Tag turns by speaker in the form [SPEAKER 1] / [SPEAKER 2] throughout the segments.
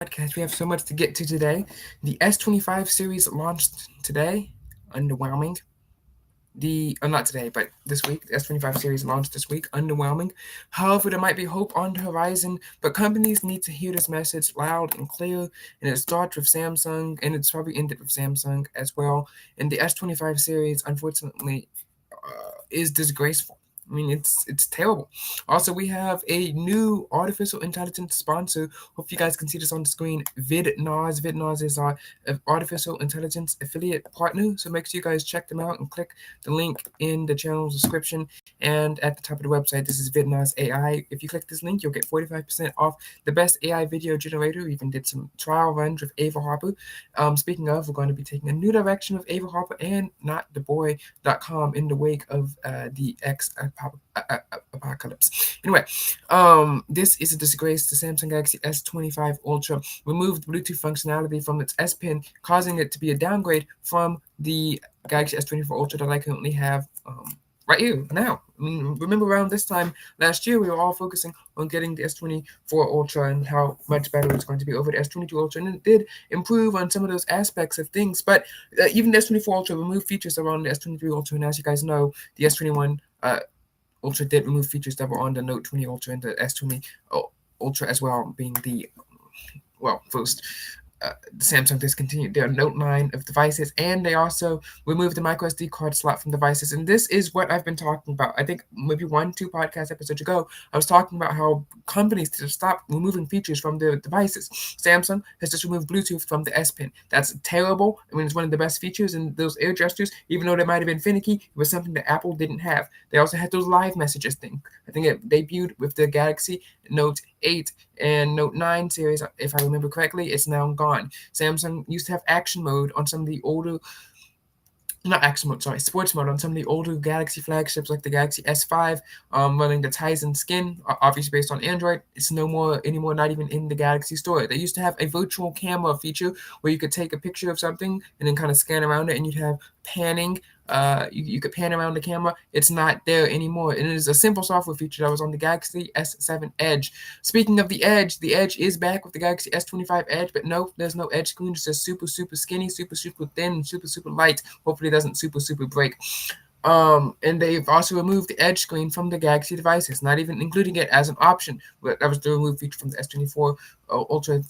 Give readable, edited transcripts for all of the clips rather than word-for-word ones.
[SPEAKER 1] podcast. We have so much to get to today. The S25 series launched today. Underwhelming. Not today, but this week. The S25 series launched this week. Underwhelming. However, there might be hope on the horizon, but companies need to hear this message loud and clear. And it starts with Samsung, and it's probably ended with Samsung as well. And the S25 series, unfortunately, is disgraceful. I mean, it's terrible. Also, we have a new artificial intelligence sponsor. Hope you guys can see this on the screen. VidNaz. VidNaz is our artificial intelligence affiliate partner. So make sure you guys check them out and click the link in the channel's description and at the top of the website. This is VidNaz AI. If you click this link, you'll get 45% off the best AI video generator. We even did some trial runs with Ava Harper. Speaking of, we're going to be taking a new direction with Ava Harper and NotTheBoy.com in the wake of the apocalypse. Anyway, this is a disgrace. The Samsung Galaxy S25 Ultra removed Bluetooth functionality from its S Pen, causing it to be a downgrade from the Galaxy S24 Ultra that I currently have right here now. I mean, remember around this time last year, we were all focusing on getting the S24 Ultra and how much better it's going to be over the S22 Ultra, and it did improve on some of those aspects of things. But even the S24 Ultra removed features around the S23 Ultra, and as you guys know, the S21 Ultra did remove features that were on the Note 20 Ultra and the S20 Ultra as well, being the first Samsung discontinued their Note 9 of devices, and they also removed the micro SD card slot from devices. And this is what I've been talking about. I think maybe 1-2 podcast episodes ago, I was talking about how companies need to stop removing features from their devices. Samsung has just removed Bluetooth from the S Pen. That's terrible. I mean, it's one of the best features, and those air gestures, even though they might have been finicky, it was something that Apple didn't have. They also had those live messages thing. I think it debuted with the Galaxy Note 8 and Note 9 series, if I remember correctly. It's now gone. Samsung used to have action mode on some of the older, not action mode, sorry, sports mode on some of the older Galaxy flagships like the Galaxy S5, running the Tizen skin, obviously based on Android. It's no more anymore, not even in the Galaxy store. They used to have a virtual camera feature where you could take a picture of something and then kind of scan around it, and you'd have panning. You could pan around the camera. It's not there anymore. And it is a simple software feature that was on the Galaxy S7 Edge. Speaking of the Edge is back with the Galaxy S25 Edge, but no, there's no Edge screen. It's just super, super skinny, super, super thin, and super, super light. Hopefully it doesn't super, super break. And they've also removed the Edge screen from the Galaxy devices, not even including it as an option. That was the removed feature from the S24 Ultra,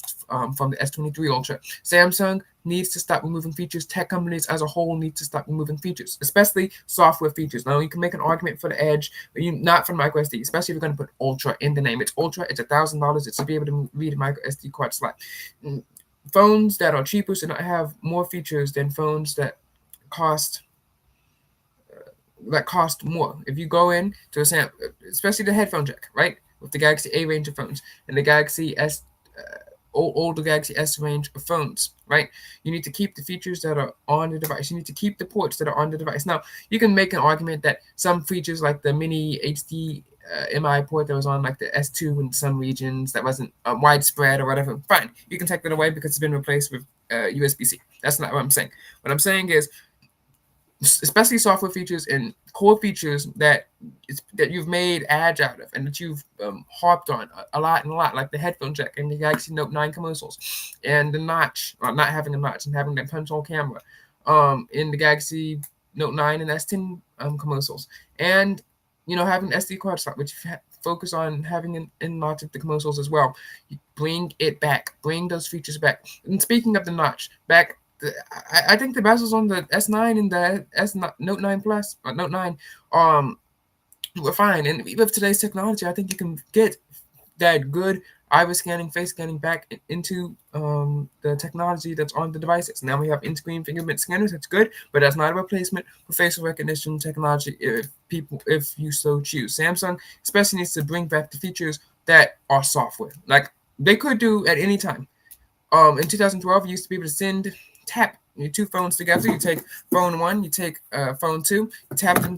[SPEAKER 1] from the S23 Ultra. Samsung needs to stop removing features. Tech companies as a whole need to stop removing features, especially software features. Now, you can make an argument for the Edge, but not for the micro SD, especially if you're going to put Ultra in the name. It's Ultra, it's $1,000. It should be able to read a micro SD card slot. Phones that are cheaper should not have more features than phones that cost more. If you go in to a sample, especially the headphone jack, right, with the Galaxy A range of phones and the Galaxy S, older Galaxy S range of phones, right, you need to keep the features that are on the device. You need to keep the ports that are on the device. Now, you can make an argument that some features like the mini HD MI port that was on like the S2 in some regions that wasn't widespread or whatever, fine. You can take that away because it's been replaced with USB-C. That's not what I'm saying. What I'm saying is, especially software features and core features that you've made ads out of and that you've harped on a lot, like the headphone jack and the Galaxy Note 9 commercials, and the notch, or not having a notch and having that punch-hole camera in the Galaxy Note 9 and S10 commercials, and having SD card slot, which focus on having in lots of the commercials as well. You bring it back, bring those features back. And speaking of the notch, I think the bezels on the S9 and the Note 9 Plus, or Note 9, were fine. And with today's technology, I think you can get that good iris scanning, face scanning back into the technology that's on the devices. Now we have in-screen fingerprint scanners. That's good, but that's not a replacement for facial recognition technology if you so choose. Samsung especially needs to bring back the features that are software, like they could do at any time. In 2012, you used to be able to tap your two phones together. You take phone one, you take phone two, you tap them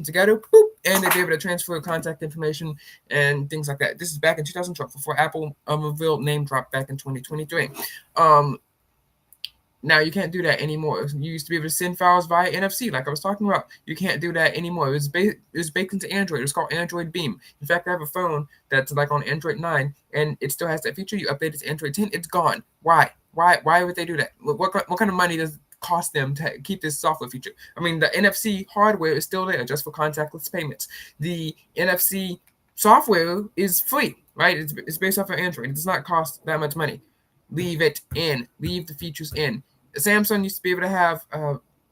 [SPEAKER 1] together, boop, and they'd be able to transfer contact information and things like that. This is back in 2012 before Apple revealed name drop back in 2023. Now you can't do that anymore. You used to be able to send files via NFC, like I was talking about. You can't do that anymore. It's baked into Android. It's called Android Beam. In fact, I have a phone that's like on Android 9, and it still has that feature. You update it to Android 10, it's gone. Why? Why would they do that? What kind of money does it cost them to keep this software feature? I mean, the NFC hardware is still there just for contactless payments. The NFC software is free, right? It's based off of Android. It does not cost that much money. Leave it in. Leave the features in. Samsung used to be able to have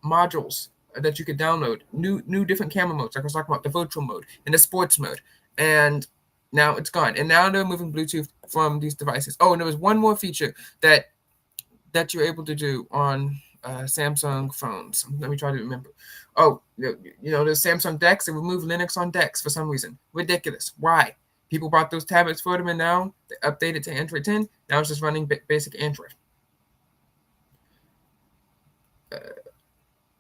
[SPEAKER 1] modules that you could download, new different camera modes, like I was talking about, the virtual mode and the sports mode, and now it's gone. And now they're moving Bluetooth from these devices. Oh, and there was one more feature that you're able to do on Samsung phones. Let me try to remember. Oh, the Samsung DeX. They removed Linux on DeX for some reason. Ridiculous. Why? People bought those tablets for them, and now they updated to Android 10. Now it's just running basic Android.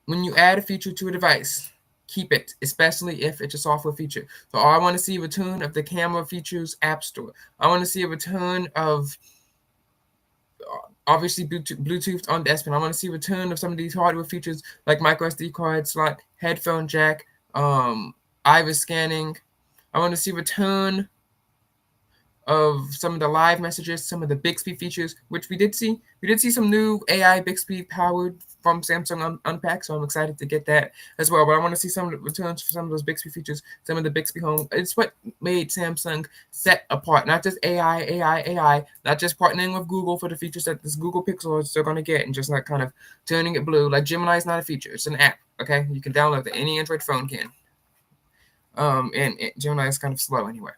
[SPEAKER 1] When you add a feature to a device, keep it, especially if it's a software feature. So I want to see a return of the camera features App Store. I want to see a return of obviously Bluetooth on the S Pen. I want to see a return of some of these hardware features like micro SD card slot, headphone jack, iris scanning. I want to see a return of some of the live messages, some of the Bixby features, which we did see. We did see some new AI Bixby powered from Samsung Unpacked, so I'm excited to get that as well. But I want to see some of the returns for some of those Bixby features, some of the Bixby Home. It's what made Samsung set apart, not just AI, not just partnering with Google for the features that this Google Pixel they're going to get and just like kind of turning it blue. Like Gemini is not a feature, it's an app, okay? You can download it. Any Android phone can. And Gemini is kind of slow anyway.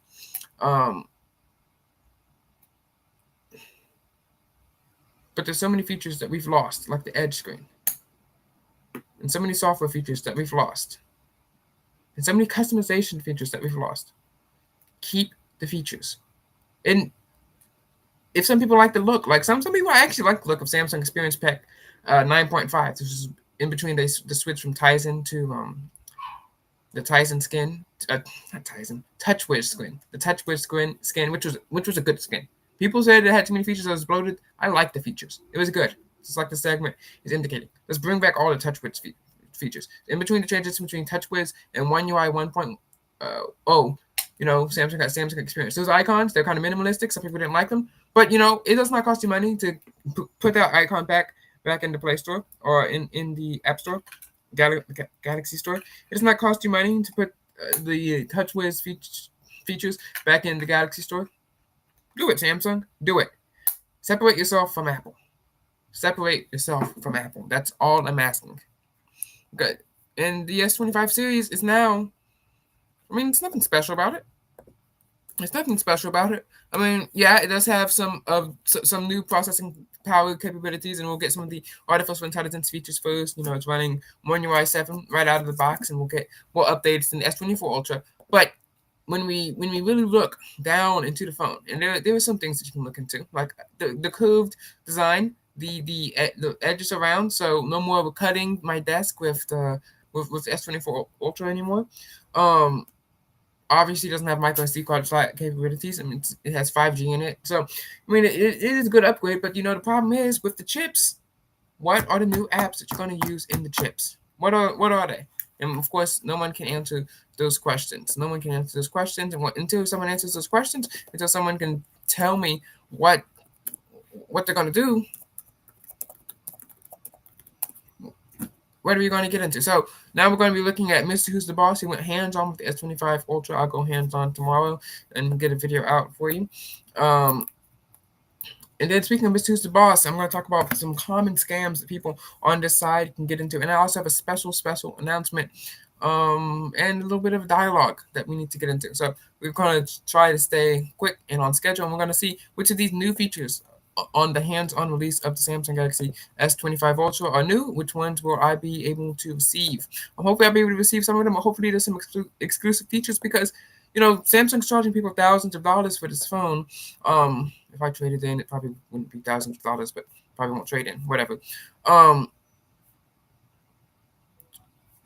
[SPEAKER 1] But there's so many features that we've lost, like the edge screen. And so many software features that we've lost. And so many customization features that we've lost. Keep the features. And if some people like the look, like some people actually like the look of Samsung Experience Pack 9.5. This is in between the switch from Tizen to the Tizen skin. Not Tizen. TouchWiz skin. The TouchWiz skin, which was a good skin. People said it had too many features. It was bloated. I like the features. It was good. Just like the segment is indicating. Let's bring back all the TouchWiz features. In between the changes between TouchWiz and One UI 1.0, Samsung got Samsung Experience. Those icons, they're kind of minimalistic. Some people didn't like them. But, it does not cost you money to put that icon back in the Play Store or in the App Store, Galaxy Store. It does not cost you money to put the TouchWiz features back in the Galaxy Store. Do it, Samsung. Do it. Separate yourself from Apple. Separate yourself from Apple. That's all I'm asking. Good. And the S25 series is now, it's nothing special about it. There's nothing special about it. It does have some new processing power capabilities, and we'll get some of the artificial intelligence features first. It's running One UI 7 right out of the box, and we'll get more updates in the S24 Ultra. But when we really look down into the phone, and there are some things that you can look into, like the curved design, the edges around, so no more of cutting my desk with the S24 Ultra anymore. Obviously doesn't have micro SD card slot capabilities. It has 5G in it, so it is a good upgrade. But the problem is with the chips. What are the new apps that you're going to use in the chips? What are they? And of course, no one can answer those questions. No one can answer those questions. And until someone answers those questions, until someone can tell me what they're going to do, what are we going to get into? So now we're going to be looking at Mr. Who's the Boss. He went hands-on with the S25 Ultra. I'll go hands-on tomorrow and get a video out for you. And then speaking of Mr. Who's the Boss, I'm going to talk about some common scams that people on this side can get into. And I also have a special announcement and a little bit of dialogue that we need to get into. So we're going to try to stay quick and on schedule. And we're going to see which of these new features on the hands-on release of the Samsung Galaxy S25 Ultra are new. Which ones will I be able to receive? Hopefully I'll be able to receive some of them. Or hopefully there's some exclusive features because, Samsung's charging people thousands of dollars for this phone. If I traded in, it probably wouldn't be thousands of dollars, but probably won't trade in, whatever.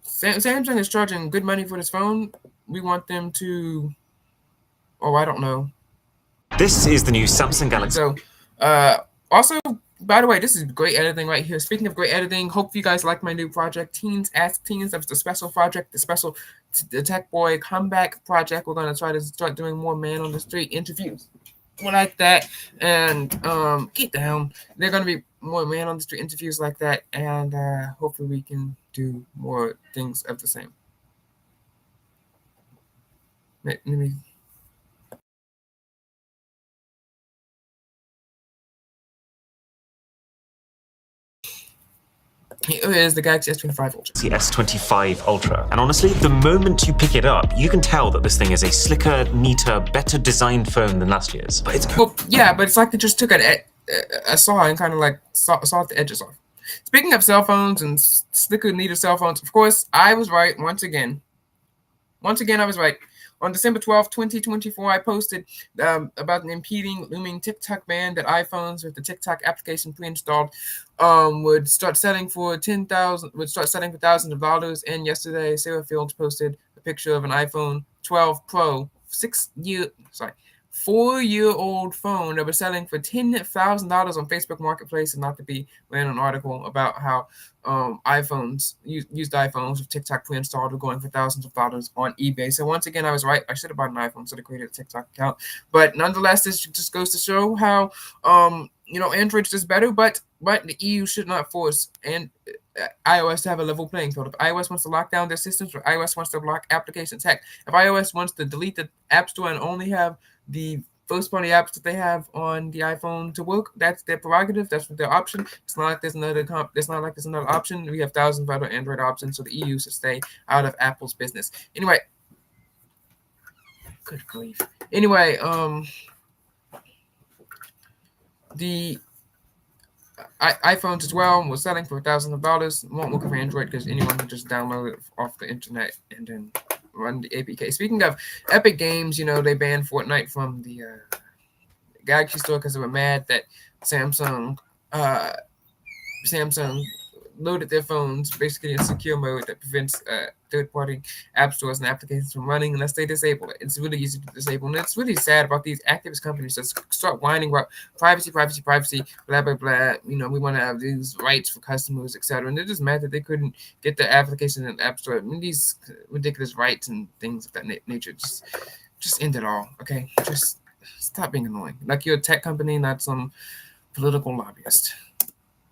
[SPEAKER 1] Samsung is charging good money for this phone. We want them to, I don't know.
[SPEAKER 2] This is the new Samsung Galaxy.
[SPEAKER 1] So, also, By the way, this is great editing right here. Speaking of great editing, hope you guys like my new project, Teens Ask Teens. That's the special project, the Tech Boy comeback project. We're gonna try to start doing more man on the street interviews, more like that. And get down. They're gonna be more man on the street interviews like that, and hopefully we can do more things of the same. Let me. Here is the Galaxy S25 Ultra.
[SPEAKER 2] The S25 Ultra. And honestly, the moment you pick it up, you can tell that this thing is a slicker, neater, better designed phone than last year's. But it's
[SPEAKER 1] yeah, but it's like they just took a saw and kind of like sawed the edges off. Speaking of cell phones and slicker, neater cell phones, of course, I was right once again. Once again, I was right. On December 12th, 2024, I posted about an impeding, looming TikTok ban that iPhones with the TikTok application pre-installed would start selling for thousands of dollars. And yesterday, Sarah Fields posted a picture of an iPhone 12 Pro, 4-year-old phone that was selling for $10,000 on Facebook Marketplace, and not to be ran an article about how used iPhones with TikTok pre-installed were going for thousands of dollars on eBay. So once again, I was right. I should have bought an iPhone, should have created a TikTok account. But nonetheless, this just goes to show how Android's just better, but the EU should not force iOS to have a level playing field. If iOS wants to lock down their systems, or iOS wants to block applications, heck, if iOS wants to delete the App Store and only have the first-party apps that they have on the iPhone to work, that's their prerogative. That's their option. It's not like there's another option. We have thousands of other Android options, so the EU should stay out of Apple's business. Anyway, good grief. Anyway, the iPhones as well was selling for thousands of dollars. Won't work for Android because anyone can just download it off the internet and then run the APK. Speaking of Epic Games, they banned Fortnite from the Galaxy Store because they were mad that Samsung loaded their phones basically in secure mode that prevents third-party app stores and applications from running unless they disable it. It's really easy to disable, and it's really sad about these activist companies that start whining about privacy, blah, blah, blah. We want to have these rights for customers, etc. And they're just mad that they couldn't get the application in the app store. I mean, these ridiculous rights and things of that nature. Just end it all, okay? Just stop being annoying. Like you're a tech company, not some political lobbyist.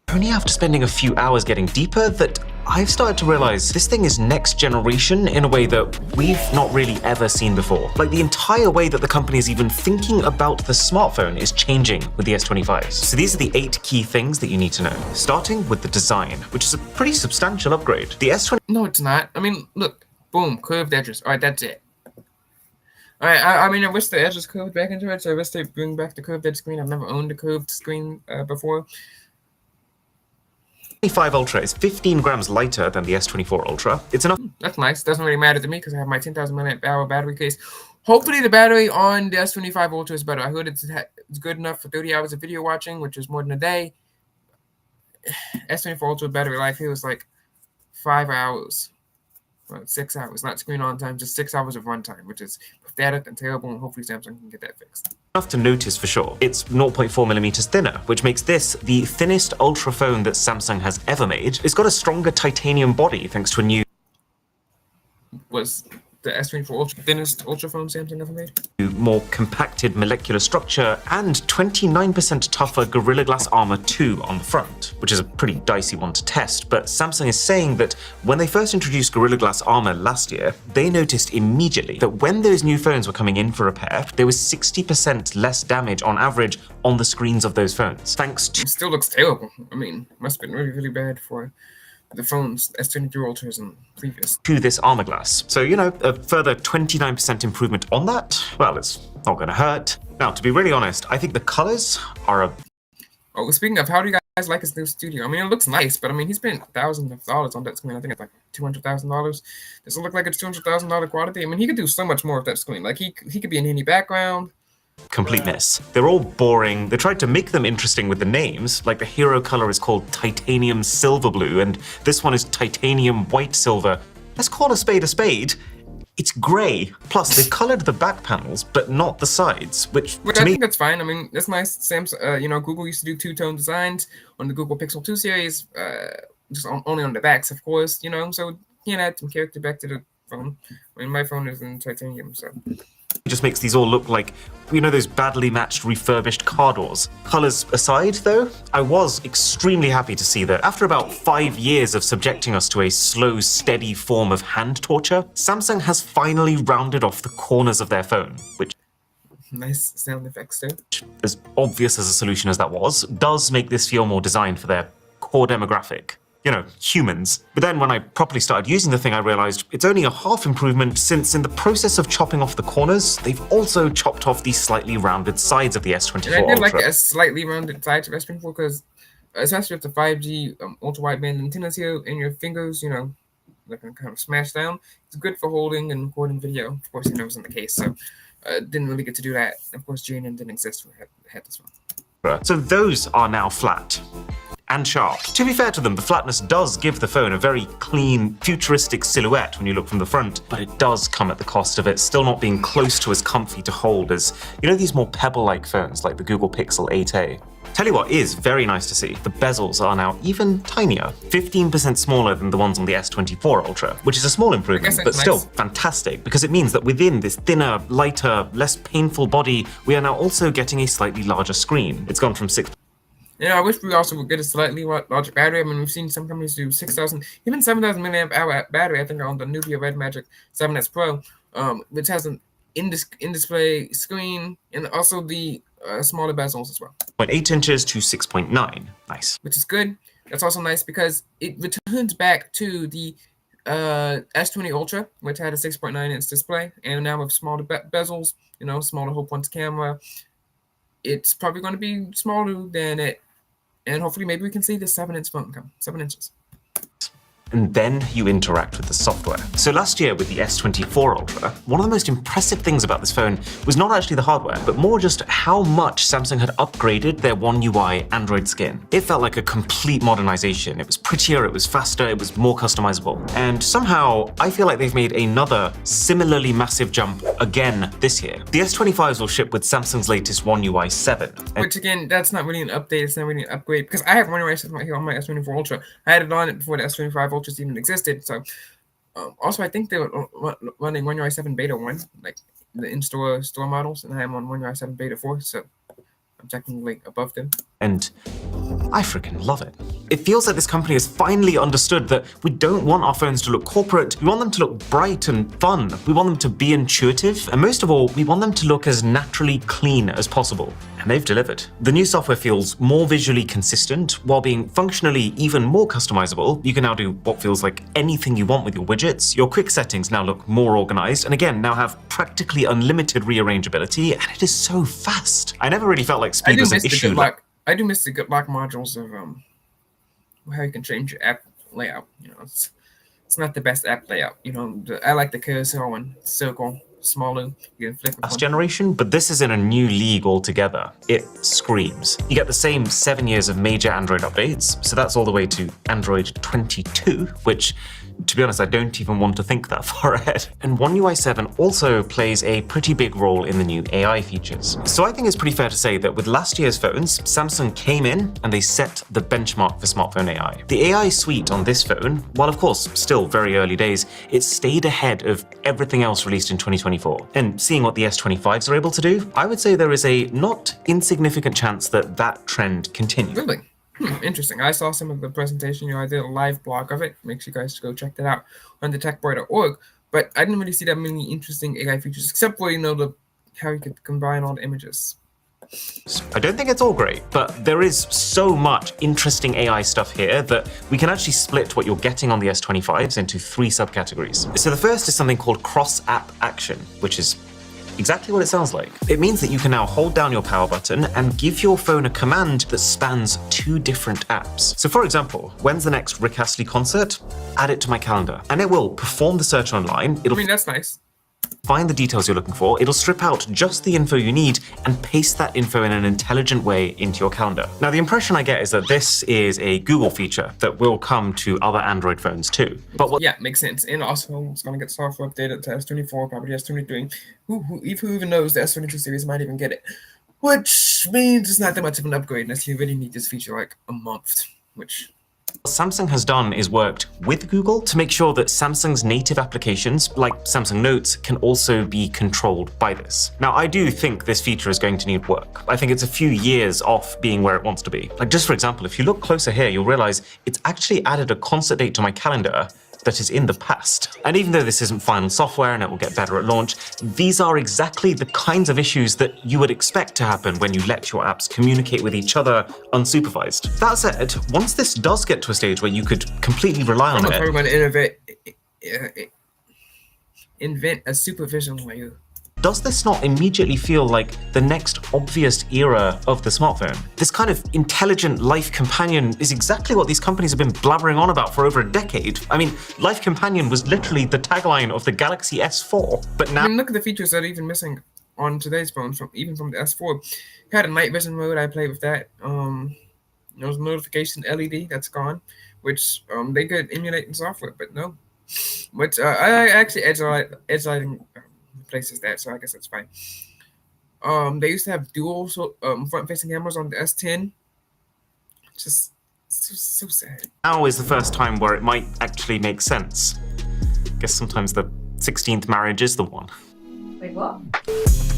[SPEAKER 2] Only after spending a few hours getting deeper that I've started to realize this thing is next generation in a way that we've not really ever seen before. Like the entire way that the company is even thinking about the smartphone is changing with the S25s. So these are the 8 key things that you need to know. Starting with the design, which is a pretty substantial upgrade. The S20...
[SPEAKER 1] No, it's not. I mean, look, boom, curved edges. All right, that's it. All right, I mean, I wish the edges curved back into it, so I wish they bring back the curved edge screen. I've never owned a curved screen before.
[SPEAKER 2] 25 Ultra is 15 grams lighter than the S24 Ultra. It's enough.
[SPEAKER 1] That's nice. Doesn't really matter to me because I have my 10,000 mAh battery case. Hopefully the battery on the S25 Ultra is better. I heard it's good enough for 30 hours of video watching, which is more than a day. S24 Ultra battery life here was like 5 hours. Well, 6 hours. Not screen on time, just 6 hours of runtime, which is pathetic and terrible, and hopefully Samsung can get that fixed.
[SPEAKER 2] Enough to notice for sure. It's 0.4 millimeters thinner, which makes this the thinnest Ultra phone that Samsung has ever made. It's got a stronger titanium body thanks to a new...
[SPEAKER 1] Was the S24 Ultra thinnest Ultra phone Samsung ever made?
[SPEAKER 2] More compacted molecular structure and 29% tougher Gorilla Glass Armor 2 on the front, which is a pretty dicey one to test, but Samsung is saying that when they first introduced Gorilla Glass Armor last year, they noticed immediately that when those new phones were coming in for repair, there was 60% less damage on average on the screens of those phones, thanks to...
[SPEAKER 1] It still looks terrible. I mean, must have been really, really bad for the phones S23 Ultras and previous
[SPEAKER 2] to this armor glass. So, a further 29% improvement on that, well, it's not gonna hurt. Now, to be really honest, I think the colors are a...
[SPEAKER 1] Oh, speaking of, how do you guys like his new studio? I mean, it looks nice, but I mean, he spent thousands of dollars on that screen. I think it's like $200,000. Does it look like it's $200,000 quality? I mean, he could do so much more with that screen. Like, he could be in any background.
[SPEAKER 2] Completeness. They're all boring. They tried to make them interesting with the names, like the hero color is called Titanium Silver Blue, and this one is Titanium White Silver. Let's call a spade a spade. It's grey. Plus, they've coloured the back panels, but not the sides, which
[SPEAKER 1] But
[SPEAKER 2] to
[SPEAKER 1] I
[SPEAKER 2] me,
[SPEAKER 1] think that's fine. I mean, that's nice. Samsung, Google used to do two-tone designs on the Google Pixel 2 series, only on the backs, of course. So add some character back to the phone. I mean, my phone is in titanium, so.
[SPEAKER 2] it just makes these all look like, those badly matched refurbished car doors. Colours aside, though, I was extremely happy to see that after about 5 years of subjecting us to a slow, steady form of hand torture, Samsung has finally rounded off the corners of their phone, which,
[SPEAKER 1] Nice sound effects too.
[SPEAKER 2] as obvious as a solution as that was, does make this feel more designed for their core demographic. Humans. But then when I properly started using the thing, I realized it's only a half improvement, since in the process of chopping off the corners, they've also chopped off the slightly rounded sides of the S24
[SPEAKER 1] And I did
[SPEAKER 2] Ultra.
[SPEAKER 1] like the slightly rounded sides of S24 because, especially with the 5G ultra wideband antennas here and your fingers, they can kind of smash down. It's good for holding and recording video. Of course, it wasn't the case, so didn't really get to do that. Of course, JNN didn't exist when I had this one.
[SPEAKER 2] So those are now flat. And sharp. To be fair to them, the flatness does give the phone a very clean, futuristic silhouette when you look from the front, but it does come at the cost of it still not being close to as comfy to hold as, these more pebble-like phones like the Google Pixel 8a. Tell you what is very nice to see, the bezels are now even tinier, 15% smaller than the ones on the S24 Ultra, which is a small improvement, but still fantastic, because it means that within this thinner, lighter, less painful body, we are now also getting a slightly larger screen. It's gone from 6.
[SPEAKER 1] I wish we also would get a slightly larger battery. I mean, we've seen some companies do 6,000, even 7,000 milliamp hour battery. I think on the Nubia Red Magic 7S Pro, which has an in-display screen and also the smaller bezels as well.
[SPEAKER 2] 0.8 inches to 6.9. Nice.
[SPEAKER 1] Which is good. That's also nice because it returns back to the S20 Ultra, which had a 6.9-inch display, and now with smaller bezels, smaller hole point camera. It's probably going to be smaller than it. And hopefully maybe we can see the 7-inch phone come, 7 inches.
[SPEAKER 2] And then you interact with the software. So last year with the S24 Ultra, one of the most impressive things about this phone was not actually the hardware, but more just how much Samsung had upgraded their One UI Android skin. It felt like a complete modernization. It was prettier, it was faster, it was more customizable. And somehow, I feel like they've made another similarly massive jump again this year. The S25s will ship with Samsung's latest One UI 7.
[SPEAKER 1] Which again, that's not really an update, it's not really an upgrade, because I have One UI 7 right here on my S24 Ultra. I had it on it before the S25 Ultra even existed. So also I think they were running One UI 7 Beta 1, like the in-store models, and I am on One UI 7 Beta 4, so I'm technically above them.
[SPEAKER 2] And I freaking love it. It feels like this company has finally understood that we don't want our phones to look corporate, we want them to look bright and fun, we want them to be intuitive, and most of all, we want them to look as naturally clean as possible. And they've delivered. The new software feels more visually consistent, while being functionally even more customizable. You can now do what feels like anything you want with your widgets. Your quick settings now look more organized, and again, now have practically unlimited rearrangeability, and it is so fast. I never really felt like speed was an issue.
[SPEAKER 1] I do miss the good lock modules of how you can change your app layout. It's not the best app layout. I like the carousel one, circle, smaller. You can flip.
[SPEAKER 2] Last generation, but this is in a new league altogether. It screams. You get the same 7 years of major Android updates, so that's all the way to Android 22, which, to be honest, I don't even want to think that far ahead. And One UI 7 also plays a pretty big role in the new AI features. So I think it's pretty fair to say that with last year's phones, Samsung came in and they set the benchmark for smartphone AI. The AI suite on this phone, while of course still very early days, it stayed ahead of everything else released in 2024. And seeing what the S25s are able to do, I would say there is a not insignificant chance that that trend continues.
[SPEAKER 1] Really? Interesting. I saw some of the presentation. I did a live blog of it. Make sure you guys go check that out on TheTechBoy.org. But I didn't really see that many interesting AI features, except for how you could combine all the images.
[SPEAKER 2] I don't think it's all great, but there is so much interesting AI stuff here that we can actually split what you're getting on the S25s into 3 subcategories. So the first is something called cross-app action, which is exactly what it sounds like. It means that you can now hold down your power button and give your phone a command that spans 2 different apps. So for example, when's the next Rick Astley concert? Add it to my calendar. And it will perform the search online.
[SPEAKER 1] I mean, that's nice.
[SPEAKER 2] find the details you're looking for, it'll strip out just the info you need and paste that info in an intelligent way into your calendar. Now, the impression I get is that this is a Google feature that will come to other Android phones too. But
[SPEAKER 1] yeah, makes sense. And also, it's going to get software updated to S24, probably S23. Who even knows the S22 series might even get it? Which means it's not that much of an upgrade unless you really need this feature like a month, which...
[SPEAKER 2] What Samsung has done is worked with Google to make sure that Samsung's native applications, like Samsung Notes, can also be controlled by this. Now, I do think this feature is going to need work. I think it's a few years off being where it wants to be. Like, just for example, if you look closer here, you'll realize it's actually added a concert date to my calendar that is in the past. And even though this isn't final software and it will get better at launch, these are exactly the kinds of issues that you would expect to happen when you let your apps communicate with each other unsupervised. That said, once this does get to a stage where you could completely rely on it...
[SPEAKER 1] I'm going to invent a supervision layer.
[SPEAKER 2] Does this not immediately feel like the next obvious era of the smartphone? This kind of intelligent life companion is exactly what these companies have been blabbering on about for over a decade. I mean, Life Companion was literally the tagline of the Galaxy S4, but now...
[SPEAKER 1] I mean, look at the features that are even missing on today's phones, even from the S4. You had a night vision mode, I played with that. There was a notification LED, that's gone, which they could emulate in software, but no. But I actually edge lighting places that, so I guess that's fine. They used to have dual front-facing cameras on the S10. Just so sad.
[SPEAKER 2] Now is the first time where it might actually make sense. I guess sometimes the 16th marriage is the one.
[SPEAKER 3] Wait, what?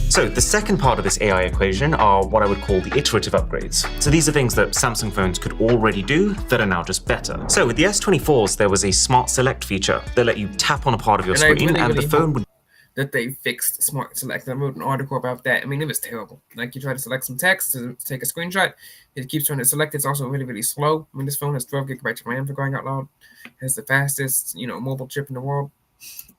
[SPEAKER 2] So the second part of this AI equation are what I would call the iterative upgrades. So these are things that Samsung phones could already do that are now just better. So with the S24s, there was a Smart Select feature that let you tap on a part of your screen and the phone would...
[SPEAKER 1] that they fixed Smart Select. I wrote an article about that. I mean, it was terrible. Like, you try to select some text to take a screenshot, it keeps trying to select. It's also really, really slow. I mean, this phone has 12 gigabytes of RAM for crying out loud. It has the fastest, mobile chip in the world.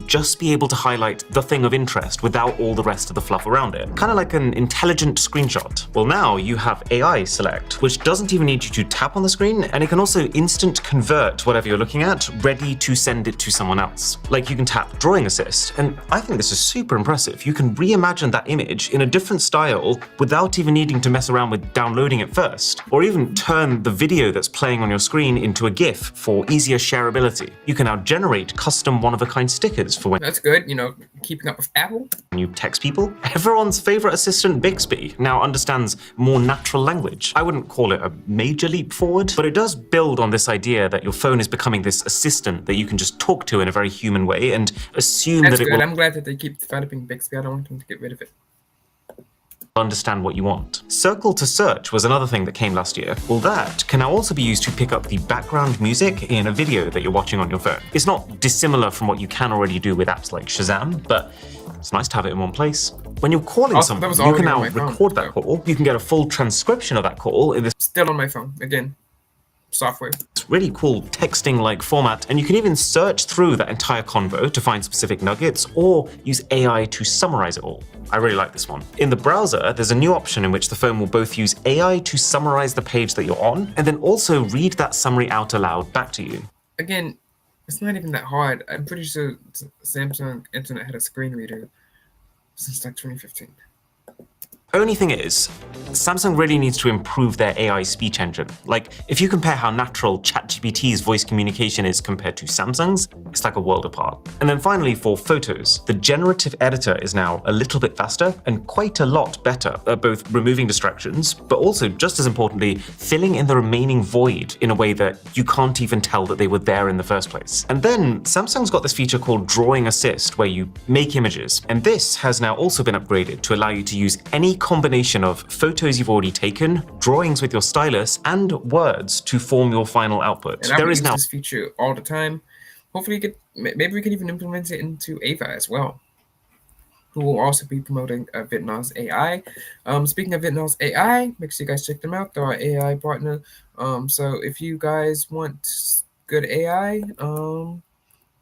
[SPEAKER 2] Just be able to highlight the thing of interest without all the rest of the fluff around it. Kind of like an intelligent screenshot. Well, now you have AI Select, which doesn't even need you to tap on the screen, and it can also instant convert whatever you're looking at, ready to send it to someone else. Like, you can tap Drawing Assist, and I think this is super impressive. You can reimagine that image in a different style without even needing to mess around with downloading it first, or even turn the video that's playing on your screen into a GIF for easier shareability. You can now generate custom one-of-a-kind stickers for when...
[SPEAKER 1] That's good, keeping up with Apple.
[SPEAKER 2] You text people. Everyone's favorite assistant, Bixby, now understands more natural language. I wouldn't call it a major leap forward, but it does build on this idea that your phone is becoming this assistant that you can just talk to in a very human way and assume
[SPEAKER 1] That's
[SPEAKER 2] that it
[SPEAKER 1] good.
[SPEAKER 2] will...
[SPEAKER 1] I'm glad that they keep developing Bixby. I don't want them to get rid of it.
[SPEAKER 2] Understand what you want. Circle to Search was another thing that came last year. Well, that can now also be used to pick up the background music in a video that you're watching on your phone. It's not dissimilar from what you can already do with apps like Shazam, but it's nice to have it in one place. When you're calling someone, you can now record that call. You can get a full transcription of that call in this...
[SPEAKER 1] Still on my phone, again. Software.
[SPEAKER 2] It's really cool texting-like format, and you can even search through that entire convo to find specific nuggets or use AI to summarize it all. I really like this one. In the browser, there's a new option in which the phone will both use AI to summarize the page that you're on, and then also read that summary out aloud back to you.
[SPEAKER 1] Again, it's not even that hard. I'm pretty sure Samsung Internet had a screen reader since like 2015.
[SPEAKER 2] Only thing is, Samsung really needs to improve their AI speech engine. Like, if you compare how natural ChatGPT's voice communication is compared to Samsung's, it's like a world apart. And then finally, for photos, the generative editor is now a little bit faster and quite a lot better at both removing distractions, but also, just as importantly, filling in the remaining void in a way that you can't even tell that they were there in the first place. And then Samsung's got this feature called Drawing Assist, where you make images. And this has now also been upgraded to allow you to use any combination of photos you've already taken, drawings with your stylus, and words to form your final output.
[SPEAKER 1] And there is now this feature all the time. Hopefully, maybe we can even implement it into Ava as well, who will also be promoting Vidnaw's AI. Speaking of Vidnaw's AI, make sure you guys check them out. They're our AI partner. So if you guys want good AI,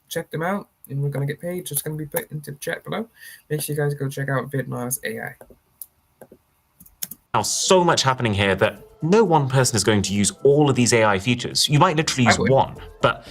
[SPEAKER 1] check them out, and we're gonna get paid. So it's gonna be put into the chat below. Make sure you guys go check out Vidnaw's AI.
[SPEAKER 2] Now, so much happening here that no one person is going to use all of these AI features. You might literally use one, but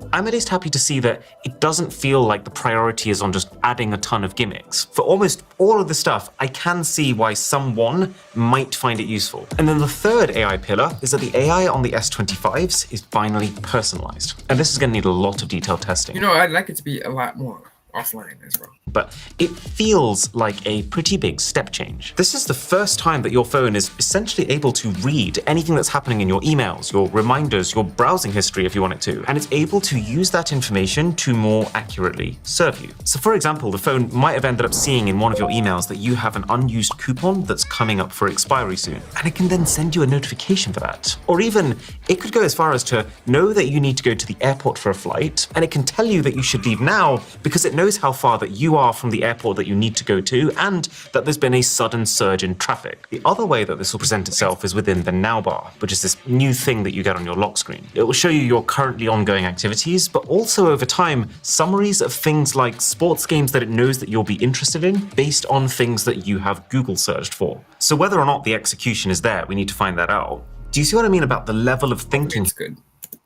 [SPEAKER 2] Well, I'm at least happy to see that it doesn't feel like the priority is on just adding a ton of gimmicks. For almost all of the stuff, I can see why someone might find it useful. And then the third AI pillar is that the AI on the S25s is finally personalized. And this is going to need a lot of detailed testing.
[SPEAKER 1] You know, I'd like it to be a lot more offline as well.
[SPEAKER 2] But it feels like a pretty big step change. This is the first time that your phone is essentially able to read anything that's happening in your emails, your reminders, your browsing history if you want it to, and it's able to use that information to more accurately serve you. So for example, the phone might have ended up seeing in one of your emails that you have an unused coupon that's coming up for expiry soon, and it can then send you a notification for that. Or even, it could go as far as to know that you need to go to the airport for a flight, and it can tell you that you should leave now because it knows how far that you are from the airport that you need to go to, and that there's been a sudden surge in traffic. The other way that this will present itself is within the Now bar, which is this new thing that you get on your lock screen. It will show you your currently ongoing activities, but also over time, summaries of things like sports games that it knows that you'll be interested in based on things that you have Google searched for. So whether or not the execution is there, we need to find that out. Do you see what I mean about the level of thinking?
[SPEAKER 1] It's good.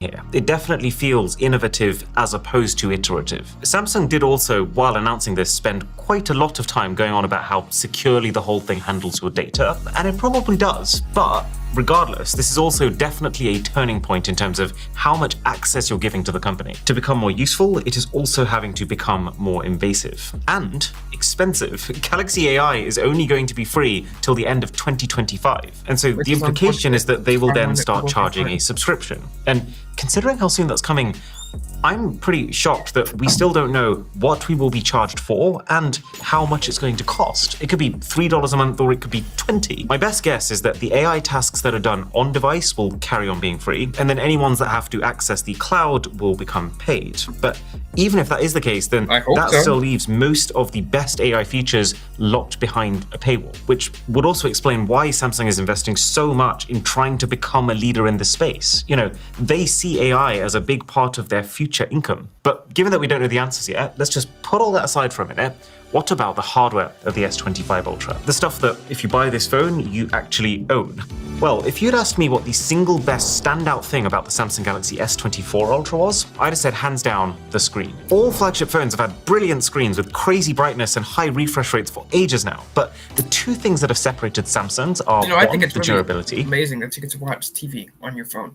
[SPEAKER 2] Yeah, it definitely feels innovative as opposed to iterative. Samsung did also, while announcing this, spend quite a lot of time going on about how securely the whole thing handles your data, and it probably does, but regardless, this is also definitely a turning point in terms of how much access you're giving to the company. To become more useful, it is also having to become more invasive and expensive. Galaxy AI is only going to be free till the end of 2025. And so the implication is that they will then start charging a subscription. And considering how soon that's coming, I'm pretty shocked that we still don't know what we will be charged for and how much it's going to cost. It could be $3 a month or it could be $20. My best guess is that the AI tasks that are done on device will carry on being free, and then any ones that have to access the cloud will become paid. But even if that is the case, then that still leaves most of the best AI features locked behind a paywall, which would also explain why Samsung is investing so much in trying to become a leader in the space. You know, they see AI as a big part of their future income. But given that we don't know the answers yet, let's just put all that aside for a minute. What about the hardware of the S25 Ultra? The stuff that, if you buy this phone, you actually own. Well, if you'd asked me what the single best standout thing about the Samsung Galaxy S24 Ultra was, I'd have said hands down, the screen. All flagship phones have had brilliant screens with crazy brightness and high refresh rates for ages now, but the two things that have separated Samsung's are
[SPEAKER 1] I think it's
[SPEAKER 2] the durability.
[SPEAKER 1] Amazing that you get to watch TV on your phone,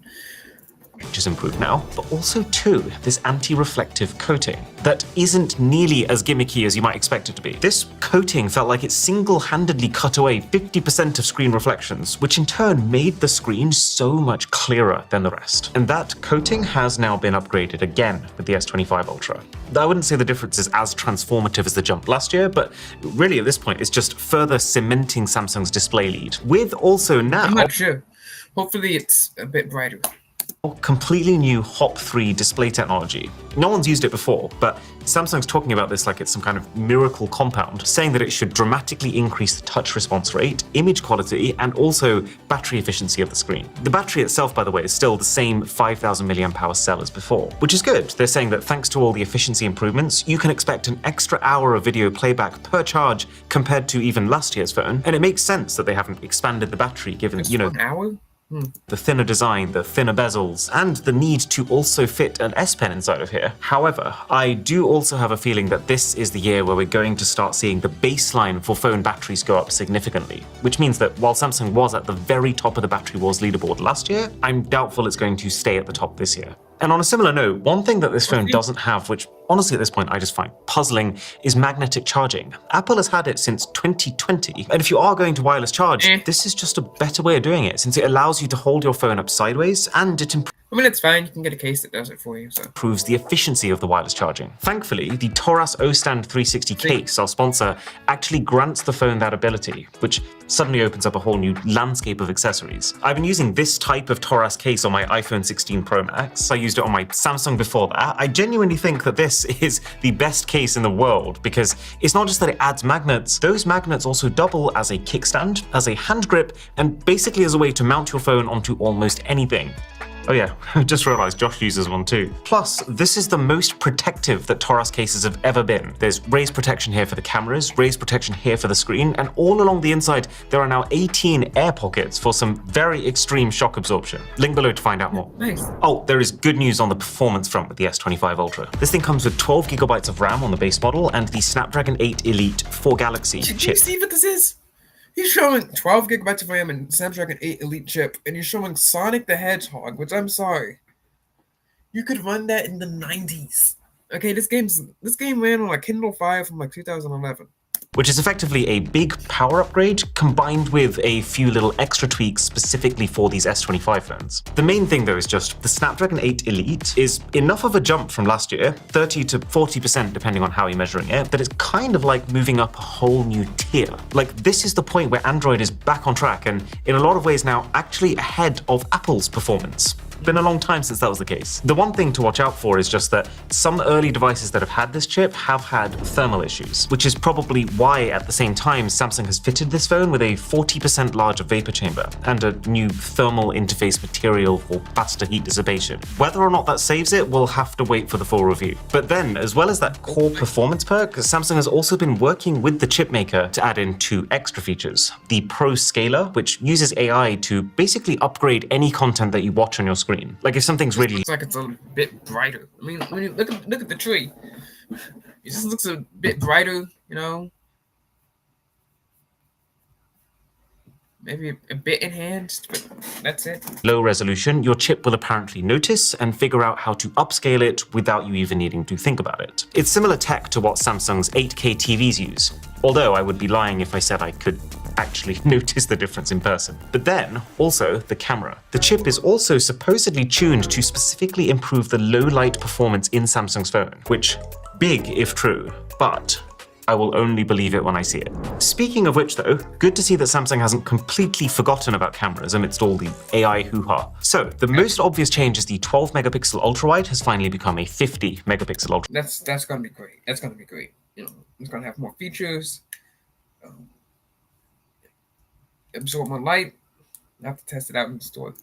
[SPEAKER 2] which is improved now, but also two, this anti-reflective coating that isn't nearly as gimmicky as you might expect it to be. This coating felt like it single-handedly cut away 50% of screen reflections, which in turn made the screen so much clearer than the rest. And that coating has now been upgraded again with the S25 Ultra. I wouldn't say the difference is as transformative as the jump last year, but really at this point it's just further cementing Samsung's display lead. With also now...
[SPEAKER 1] I'm not sure. Hopefully it's a bit brighter.
[SPEAKER 2] Completely new Hop 3 display technology. No one's used it before, but Samsung's talking about this like it's some kind of miracle compound, saying that it should dramatically increase the touch response rate, image quality, and also battery efficiency of the screen. The battery itself, by the way, is still the same 5,000 mAh cell as before, which is good. They're saying that thanks to all the efficiency improvements, you can expect an extra hour of video playback per charge compared to even last year's phone, and it makes sense that they haven't expanded the battery given,
[SPEAKER 1] Just an hour?
[SPEAKER 2] The thinner design, the thinner bezels, and the need to also fit an S Pen inside of here. However, I do also have a feeling that this is the year where we're going to start seeing the baseline for phone batteries go up significantly, which means that while Samsung was at the very top of the battery wars leaderboard last year, I'm doubtful it's going to stay at the top this year. And on a similar note, one thing that this phone doesn't have, which honestly at this point I just find puzzling, is magnetic charging. Apple has had it since 2020, and if you are going to wireless charge, this is just a better way of doing it, since it allows you to hold your phone up sideways, and it
[SPEAKER 1] it's fine. You can get a case that does it for you. So
[SPEAKER 2] improves the efficiency of the wireless charging. Thankfully, the Taurus O-Stand 360 case, our sponsor, actually grants the phone that ability, which suddenly opens up a whole new landscape of accessories. I've been using this type of Taurus case on my iPhone 16 Pro Max. I used it on my Samsung before that. I genuinely think that this is the best case in the world because it's not just that it adds magnets, those magnets also double as a kickstand, as a hand grip, and basically as a way to mount your phone onto almost anything. Oh yeah, I just realized Josh uses one too. Plus, this is the most protective that Taurus cases have ever been. There's raised protection here for the cameras, raised protection here for the screen, and all along the inside, there are now 18 air pockets for some very extreme shock absorption. Link below to find out more.
[SPEAKER 1] Nice.
[SPEAKER 2] Oh, there is good news on the performance front with the S25 Ultra. This thing comes with 12 gigabytes of RAM on the base model and the Snapdragon 8 Elite 4 Galaxy
[SPEAKER 1] Did
[SPEAKER 2] chip.
[SPEAKER 1] you see what this is? He's showing 12 gigabytes of RAM and Snapdragon 8 Elite chip, and you're showing Sonic the Hedgehog, which I'm sorry. You could run that in the 90s. Okay, this game ran on a Kindle Fire from like 2011.
[SPEAKER 2] Which is effectively a big power upgrade combined with a few little extra tweaks specifically for these S25 phones. The main thing though is just the Snapdragon 8 Elite is enough of a jump from last year, 30 to 40% depending on how you're measuring it, that it's kind of like moving up a whole new tier. Like this is the point where Android is back on track and in a lot of ways now actually ahead of Apple's performance. Been a long time since that was the case. The one thing to watch out for is just that some early devices that have had this chip have had thermal issues, which is probably why at the same time Samsung has fitted this phone with a 40% larger vapor chamber and a new thermal interface material for faster heat dissipation. Whether or not that saves it, we'll have to wait for the full review. But then, as well as that core performance perk, Samsung has also been working with the chip maker to add in 2 extra features. The Pro Scaler, which uses AI to basically upgrade any content that you watch on your screen. Like if something's really
[SPEAKER 1] looks like it's a bit brighter. I mean, when you look at the tree, it just looks a bit brighter, you know. Maybe a bit enhanced, but that's it.
[SPEAKER 2] Low resolution, your chip will apparently notice and figure out how to upscale it without you even needing to think about it. It's similar tech to what Samsung's 8K TVs use, although I would be lying if I said I could actually notice the difference in person. But then, also, the camera. The chip is also supposedly tuned to specifically improve the low light performance in Samsung's phone, which, big if true, but I will only believe it when I see it. Speaking of which though, good to see that Samsung hasn't completely forgotten about cameras amidst all the AI hoo-ha. So, the most obvious change is the 12 megapixel ultra-wide has finally become a 50 megapixel ultra.
[SPEAKER 1] That's gonna be great. That's gonna be great. You know, it's gonna have more features. Absorb more light. I have to test it out in the store.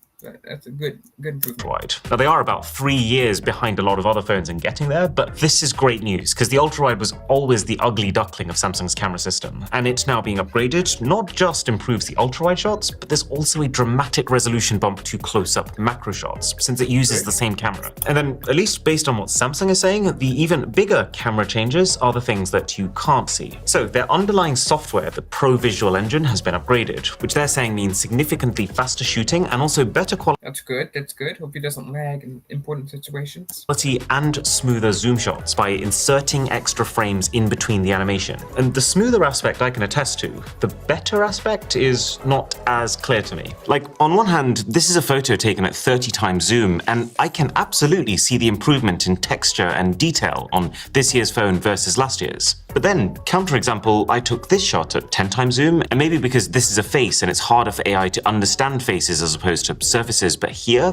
[SPEAKER 1] That's a good improvement.
[SPEAKER 2] Wide. Now they are about 3 years behind a lot of other phones in getting there, but this is great news because the ultra-wide was always the ugly duckling of Samsung's camera system, and it's now being upgraded not just improves the ultra-wide shots, but there's also a dramatic resolution bump to close-up macro shots since it uses the same camera. And then, at least based on what Samsung is saying, the even bigger camera changes are the things that you can't see. So their underlying software, the Pro Visual Engine, has been upgraded, which they're saying means significantly faster shooting and also better quality.
[SPEAKER 1] That's good. Hope it doesn't lag in important situations.
[SPEAKER 2] Quality and smoother zoom shots by inserting extra frames in between the animation. And the smoother aspect I can attest to. The better aspect is not as clear to me. Like, on one hand, this is a photo taken at 30 times zoom, and I can absolutely see the improvement in texture and detail on this year's phone versus last year's. But then, counterexample, I took this shot at 10 times zoom, and maybe because this is a face and it's harder for AI to understand faces as opposed to surfaces, but here,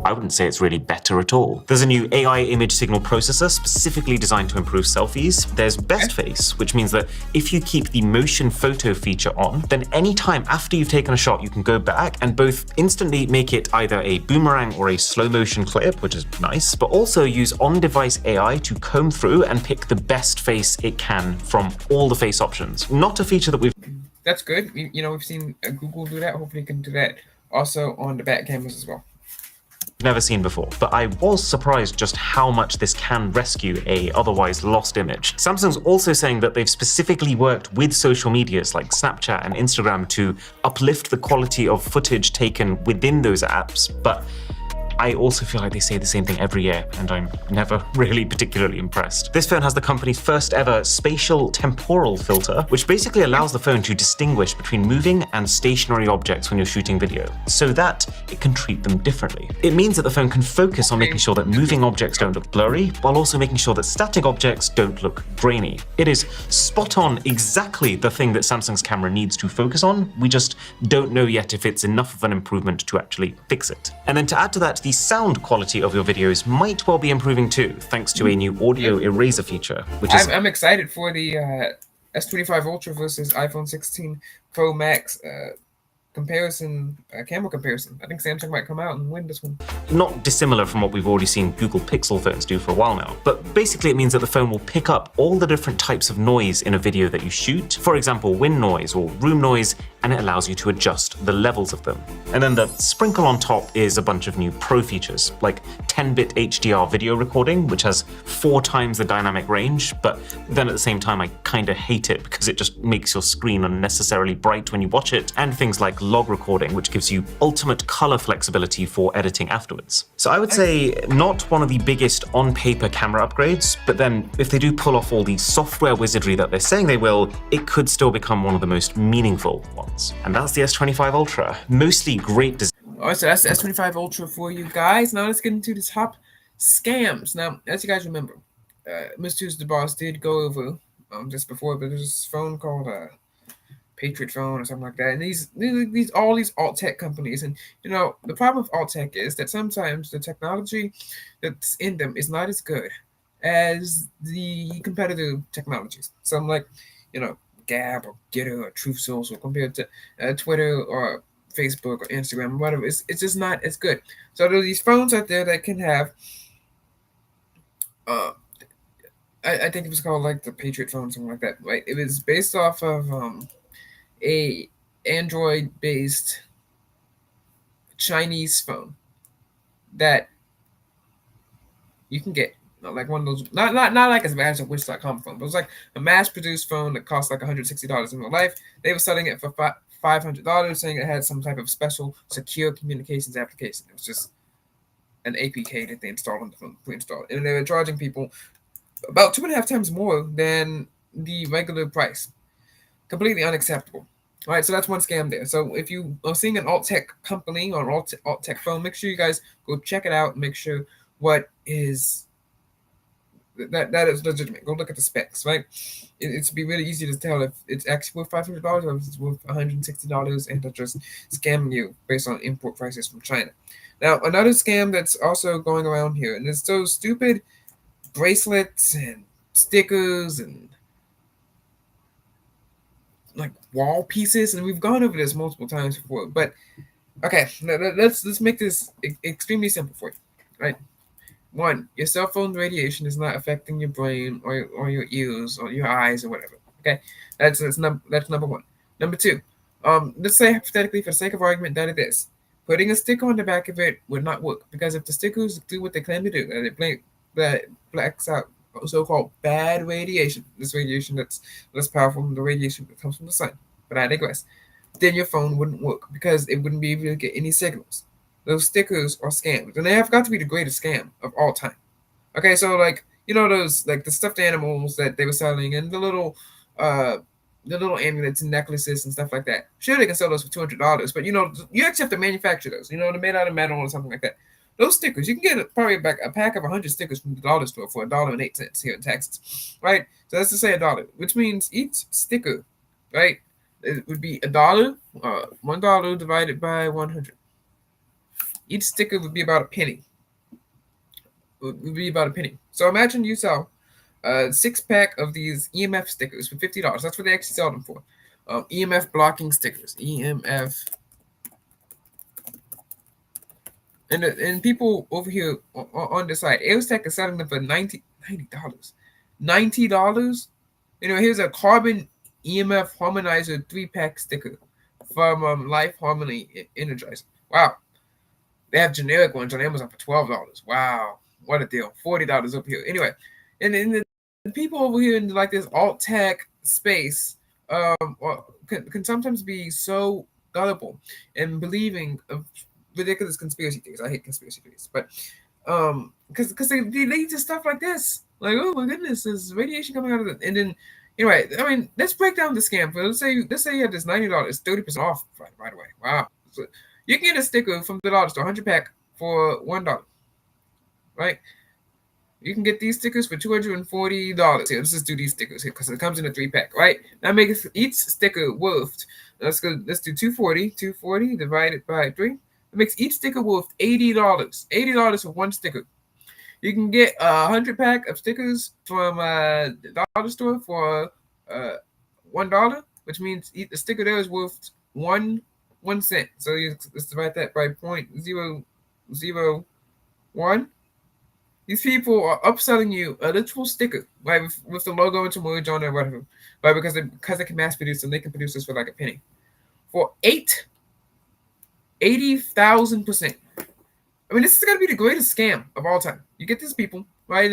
[SPEAKER 2] I wouldn't say it's really better at all. There's a new AI image signal processor specifically designed to improve selfies. There's best face, which means that if you keep the motion photo feature on, then anytime after you've taken a shot, you can go back and both instantly make it either a boomerang or a slow motion clip, which is nice, but also use on-device AI to comb through and pick the best face it can from all the face options. Not a feature that we've...
[SPEAKER 1] That's good. You know, we've seen Google do that. Hopefully it can do that also on the back cameras as well.
[SPEAKER 2] Never seen before, but I was surprised just how much this can rescue a otherwise lost image. Samsung's also saying that they've specifically worked with social medias like Snapchat and Instagram to uplift the quality of footage taken within those apps, but I also feel like they say the same thing every year, and I'm never really particularly impressed. This phone has the company's first ever spatial temporal filter, which basically allows the phone to distinguish between moving and stationary objects when you're shooting video, so that it can treat them differently. It means that the phone can focus on making sure that moving objects don't look blurry, while also making sure that static objects don't look grainy. It is spot on exactly the thing that Samsung's camera needs to focus on. We just don't know yet if it's enough of an improvement to actually fix it. And then to add to that, the sound quality of your videos might well be improving too, thanks to a new audio eraser feature, which is...
[SPEAKER 1] I'm excited for the S25 Ultra versus iPhone 16 Pro Max camera comparison. I think Samsung might come out and win this one.
[SPEAKER 2] Not dissimilar from what we've already seen Google Pixel phones do for a while now. But basically it means that the phone will pick up all the different types of noise in a video that you shoot, for example wind noise or room noise, and it allows you to adjust the levels of them. And then the sprinkle on top is a bunch of new pro features, like 10-bit HDR video recording, which has 4 times the dynamic range, but then at the same time I kinda hate it because it just makes your screen unnecessarily bright when you watch it, and things like log recording, which gives you ultimate color flexibility for editing afterwards. So I would say not one of the biggest on-paper camera upgrades, but then if they do pull off all the software wizardry that they're saying they will, it could still become one of the most meaningful ones. And that's the S25 Ultra. Mostly great design.
[SPEAKER 1] Alright, so that's the S25 Ultra for you guys. Now let's get into the top scams. Now, as you guys remember, Mr. Who's the Boss did go over just before, but there's this phone called Patriot Phone or something like that. And these all these alt tech companies, and you know the problem with alt tech is that sometimes the technology that's in them is not as good as the competitive technologies. Some like, you know, Gab or Gitter or Truth Social compared to Twitter or Facebook or Instagram or whatever. It's just not as good. So there are these phones out there that can have uh, I think it was called like the Patriot phone, something like that. Right? It was based off of a Android based Chinese phone that you can get. Not like one of those, not like as bad as a Wish.com phone, but it was like a mass produced phone that cost like $160 in real life. They were selling it for $500, saying it had some type of special secure communications application. It was just an APK that they installed on the phone, pre-installed, and they were charging people about 2.5 times more than the regular price. Completely unacceptable. All right, so that's one scam there. So if you are seeing an alt tech company or an alt tech phone, make sure you guys go check it out and make sure what is that is legitimate. Go look at the specs, right? It's be really easy to tell if it's actually worth $500 or if it's worth $160, and they're just scamming you based on import prices from China. Now, another scam that's also going around here, and it's those stupid bracelets and stickers and like wall pieces, and we've gone over this multiple times before. But okay, let's make this extremely simple for you, right? One, your cell phone radiation is not affecting your brain or your ears or your eyes or whatever. Okay, that's number one. Number two, let's say hypothetically, for the sake of argument, that it is. Putting a sticker on the back of it would not work because if the stickers do what they claim to do, that blacks out so-called bad radiation, this radiation that's less powerful than the radiation that comes from the sun. But I digress. Then your phone wouldn't work because it wouldn't be able to get any signals. Those stickers are scams, and they have got to be the greatest scam of all time. Okay, so like you know those like the stuffed animals that they were selling and the little amulets and necklaces and stuff like that. Sure, they can sell those for $200, but you know you actually have to manufacture those. You know, they're made out of metal or something like that. Those stickers, you can get probably a pack of 100 stickers from the dollar store for $1.08 here in Texas, right? So that's to say $1, which means each sticker, right, it would be $1, $1 divided by 100. Each sticker would be about a penny. Would be about a penny. So imagine you sell a 6-pack of these EMF stickers for $50. That's what they actually sell them for. EMF blocking stickers. EMF. And people over here on the side, Airtech is selling them for $90. $90. You know, here's a carbon EMF harmonizer 3-pack sticker from Life Harmony Energizer. Wow. They have generic ones on Amazon for $12. Wow, what a deal! $40 up here. Anyway, and the people over here in like this alt tech space can sometimes be so gullible and believing of ridiculous conspiracy theories. I hate conspiracy theories, but because they lead to stuff like this, like oh my goodness, there's radiation coming out of it, and then anyway, I mean, let's break down the scam. Let's say you have this $90, 30% off right away. Wow. So, you can get a sticker from the dollar store, 100-pack for $1, right? You can get these stickers for $240. Here, let's just do these stickers here because it comes in a 3-pack, right? That makes each sticker worth. Let's do 240 divided by 3. It makes each sticker worth $80. $80 for one sticker. You can get a 100-pack of stickers from the dollar store for $1, which means the sticker there is worth $1 1 cent. So let's divide that by 0.001. These people are upselling you a literal sticker, right, with the logo and some words on it, or whatever, right? Because they can mass produce and they can produce this for like a penny, for 80,000%. I mean, this is gonna be the greatest scam of all time. You get these people, right,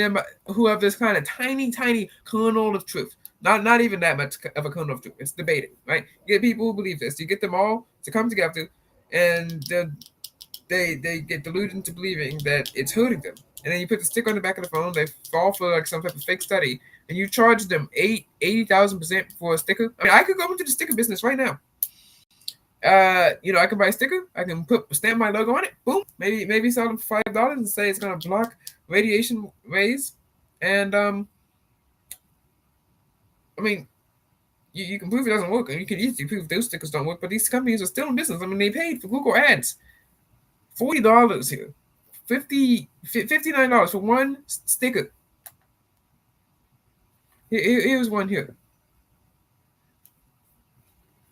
[SPEAKER 1] who have this kind of tiny, tiny kernel of truth. Not even that much of a kernel of truth. It's debated, right? You get people who believe this. You get them all to come together, and they get deluded into believing that it's hurting them. And then you put the sticker on the back of the phone. They fall for like some type of fake study, and you charge them 80,000% for a sticker. I mean, I could go into the sticker business right now. I can buy a sticker. I can stamp my logo on it. Boom. Maybe sell them for $5 and say it's gonna block radiation rays. And I mean, you can prove it doesn't work, and you can easily prove those stickers don't work. But these companies are still in business. I mean, they paid for Google Ads $40 here, $59 for one sticker. Here's one here.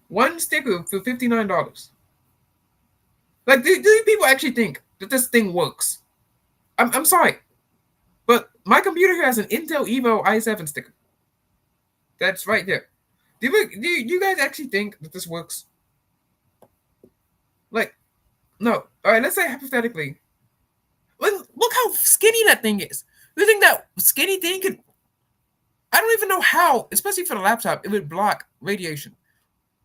[SPEAKER 1] One sticker for $59. Like, do people actually think that this thing works? I'm sorry, but my computer here has an Intel Evo i7 sticker. That's right there. Do you guys actually think that this works? Like, no. All right, let's say hypothetically. Look how skinny that thing is. You think that skinny thing could? I don't even know how, especially for the laptop, it would block radiation.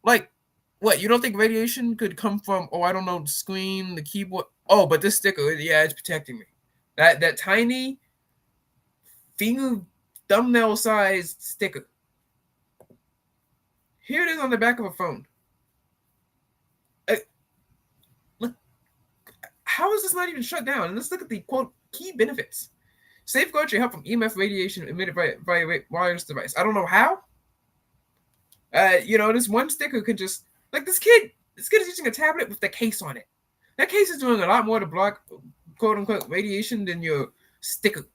[SPEAKER 1] Like, what? You don't think radiation could come from? Oh, I don't know, the screen, the keyboard. Oh, but this sticker, yeah, it's protecting me. That tiny finger thumbnail sized sticker. Here it is on the back of a phone. Look, how is this not even shut down? And let's look at the quote key benefits. Safeguard your health from EMF radiation emitted by a wireless device. I don't know how. This one sticker could just like this kid. This kid is using a tablet with the case on it. That case is doing a lot more to block quote unquote radiation than your sticker.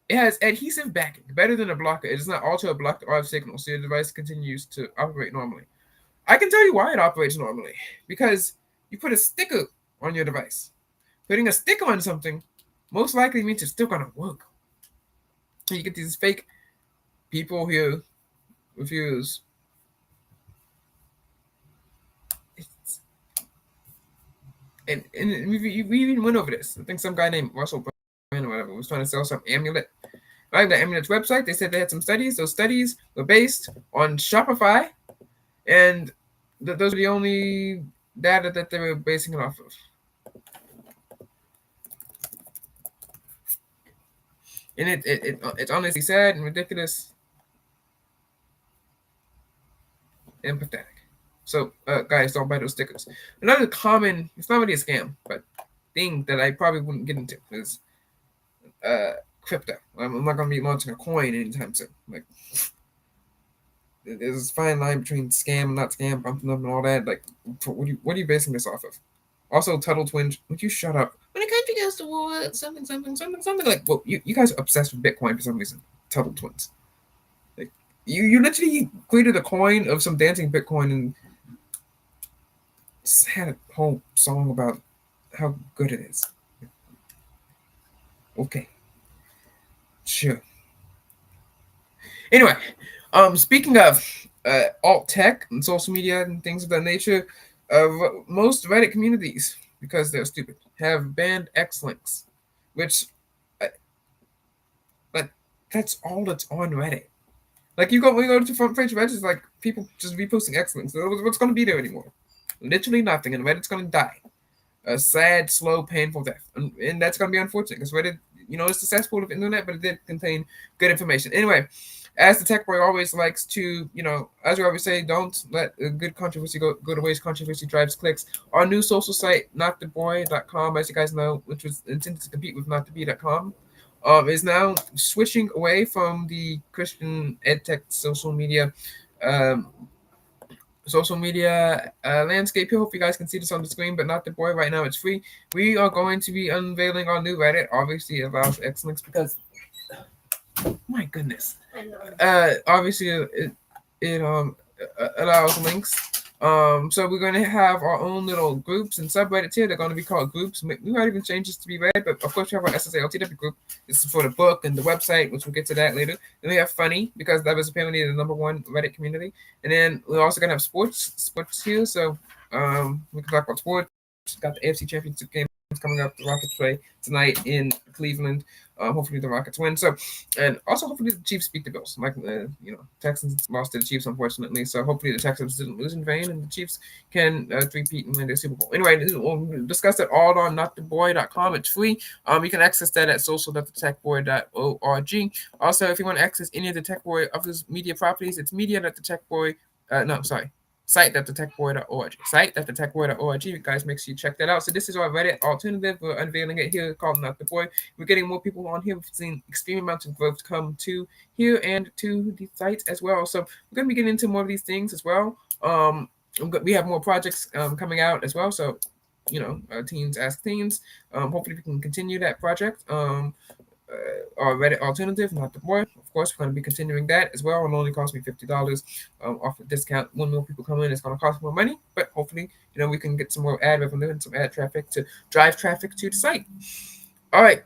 [SPEAKER 1] It has adhesive backing, better than a blocker. It does not alter or block the RF signal, so your device continues to operate normally. I can tell you why it operates normally. Because you put a sticker on your device. Putting a sticker on something most likely means it's still going to work. And you get these fake people here reviews. And we even went over this. I think some guy named Russell Brand or whatever was trying to sell some amulet. Right, the amulet's website, they said they had some studies. Those studies were based on Shopify, and those are the only data that they were basing it off of. And it's honestly sad and ridiculous and pathetic. So, guys, don't buy those stickers. Another common, it's not really a scam, but thing that I probably wouldn't get into is crypto. I'm not going to be launching a coin anytime soon. Like, there's this fine line between scam and not scam, bumping up and all that. Like, what are you basing this off of? Also, Tuttle Twins, would you shut up? When a country goes to war, something like, well, you guys are obsessed with Bitcoin for some reason. Tuttle Twins. Like, you literally created a coin of some dancing Bitcoin and had a whole song about how good it is. Okay. Sure. Anyway, speaking of alt tech and social media and things of that nature, most Reddit communities, because they're stupid, have banned X links, which, like, that's all that's on Reddit. Like, we go to front page Reddit, it's like people just reposting X links. What's going to be there anymore? Literally nothing, and Reddit's going to die. A sad, slow, painful death, and that's going to be unfortunate because Reddit, it's the cesspool of internet, but it did contain good information. Anyway, as the tech boy always likes to, as we always say, don't let a good controversy go to waste. Controversy drives clicks. Our new social site, nottheboy.com, as you guys know, which was intended to compete with notthebee.com, is now switching away from the Christian EdTech social media landscape here. Hope you guys can see this on the screen, but not the boy. Right now, it's free. We are going to be unveiling our new Reddit. Obviously, it allows X links because, my goodness, obviously it allows links So we're going to have our own little groups and subreddits here. They're going to be called groups. We might even change this to be read, but of course we have our SSALTW group. This is for the book and the website, which we'll get to that later. Then we have funny, because that was apparently the #1 Reddit community. And then we're also going to have sports here. So we can talk about sports. Got the AFC Championship game coming up. The Rockets play tonight in Cleveland. Hopefully the Rockets win. So, and also hopefully the Chiefs beat the Bills. Like Texans lost to the Chiefs unfortunately. So hopefully the Texans didn't lose in vain, and the Chiefs can three-peat and win their Super Bowl. Anyway, we'll discuss it all on nottheboy.com. It's free. You can access that at social.thetechboy.org. Also, if you want to access any of the Tech Boy of his media properties, it's media.thetechboy. No, sorry. Site.thetechboy.org. Site.thetechboy.org. You guys make sure you check that out. So this is our Reddit alternative. We're unveiling it here called Not the Boy. We're getting more people on here. We've seen extreme amounts of growth come to here and to the site as well. So we're going to be getting into more of these things as well. We have more projects coming out as well. So, Teens Ask Teens. Hopefully we can continue that project. Our Reddit alternative, Not the Boy. Of course, we're going to be continuing that as well. It'll only cost me $50 off a discount. When more people come in, it's going to cost more money, but hopefully, we can get some more ad revenue and some ad traffic to drive traffic to the site. All right.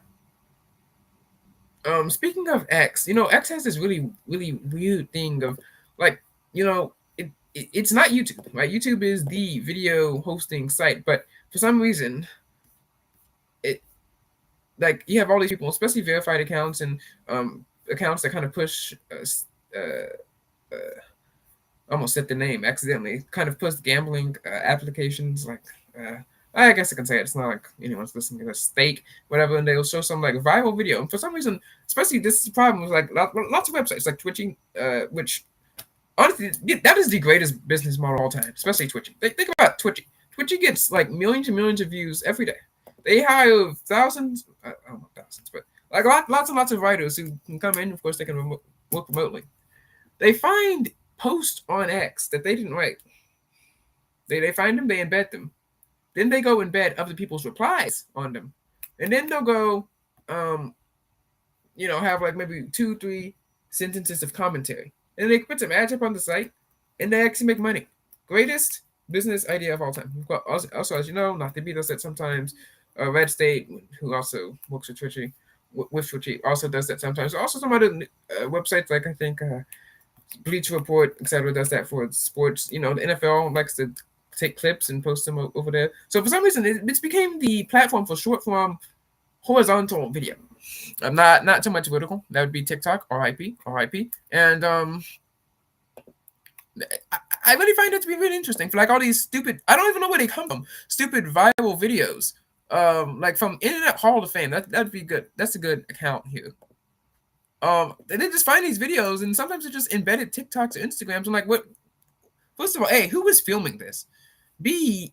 [SPEAKER 1] Speaking of X, X has this really, really weird thing of like, it's not YouTube, right? YouTube is the video hosting site, but for some reason, like you have all these people, especially verified accounts and accounts that kind of push almost said the name accidentally, kind of push gambling applications like I guess I can say it. It's not like anyone's listening to a stake, whatever, and they'll show some like viral video. And for some reason, especially this is the problem with like lots of websites like Twitching, which honestly that is the greatest business model of all time, especially Twitching. Think about Twitching. Twitching gets like millions and millions of views every day. They hire thousands, I don't know thousands, but like lots and lots of writers who can come in. Of course, they can work remotely. They find posts on X that they didn't write. They find them, they embed them. Then they go embed other people's replies on them, and then they'll go, have like maybe 2-3 sentences of commentary, and they put some ads up on the site, and they actually make money. Greatest business idea of all time. Also, as you know, not to beat us that sometimes. Red State, who also works with Twitchy, also does that sometimes. Also, some other websites like I think Bleacher Report, etc., does that for sports. The NFL likes to take clips and post them over there. So for some reason, it's became the platform for short form, horizontal video. Not too much vertical. That would be TikTok, RIP. And I really find it to be really interesting for like all these stupid. I don't even know where they come from. Stupid viral videos. Like from Internet Hall of Fame. That'd be good. That's a good account here. They just find these videos, and sometimes they're just embedded TikToks or Instagrams. I'm like, what? First of all, A, who was filming this? B,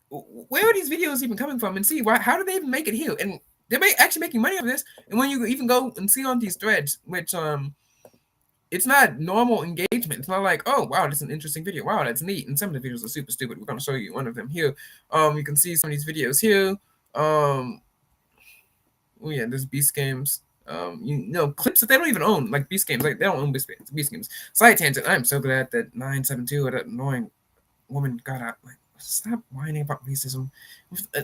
[SPEAKER 1] where are these videos even coming from? And C, how do they even make it here? And they're actually making money off this. And when you even go and see on these threads, which it's not normal engagement. It's not like, oh wow, that's an interesting video. Wow, that's neat. And some of the videos are super stupid. We're gonna show you one of them here. You can see some of these videos here. Oh yeah, there's Beast Games. Clips that they don't even own, like Beast Games. Like they don't own Beast Games. Side tangent. I'm so glad that 972 or that annoying woman got out. Like, stop whining about racism,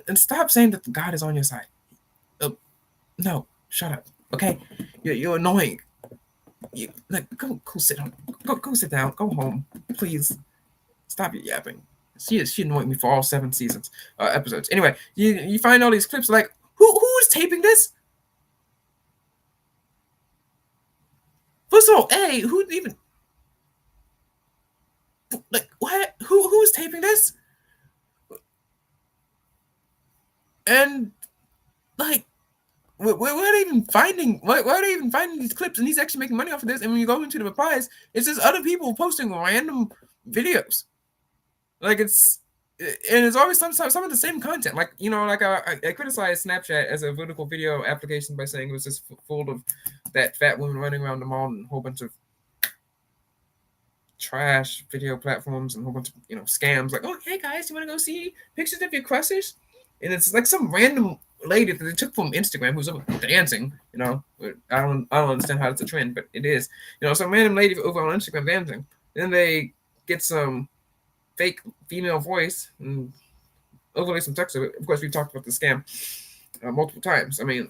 [SPEAKER 1] and stop saying that God is on your side. No, shut up. Okay, you're annoying. Go sit down. Go sit down. Go home, please. Stop your yapping. She annoyed me for all 7 seasons episodes. Anyway, you find all these clips like who is taping this? First of all, who even like what? Who's taping this? And like where are they even finding? Why are they even finding these clips? And he's actually making money off of this. And when you go into the replies, it's just other people posting random videos. Like it's always some of the same content. Like like I criticized Snapchat as a vertical video application by saying it was just full of that fat woman running around the mall and a whole bunch of trash video platforms and a whole bunch of scams. Like, oh hey guys, you want to go see pictures of your crushes? And it's like some random lady that they took from Instagram who's dancing. I don't understand how it's a trend, but it is. Some random lady over on Instagram dancing. Then they get some fake female voice and overlay some text. Of course, we've talked about the scam multiple times. I mean,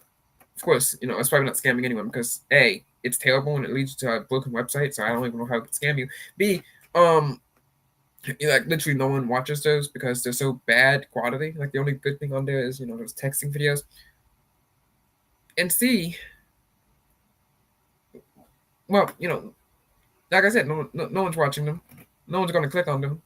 [SPEAKER 1] of course, it's probably not scamming anyone because A, it's terrible and it leads to a broken website, so I don't even know how it can scam you. B, um, like literally no one watches those because they're so bad quality. Like the only good thing on there is those texting videos. And C, well, like I said, no one's watching them. No one's going to click on them.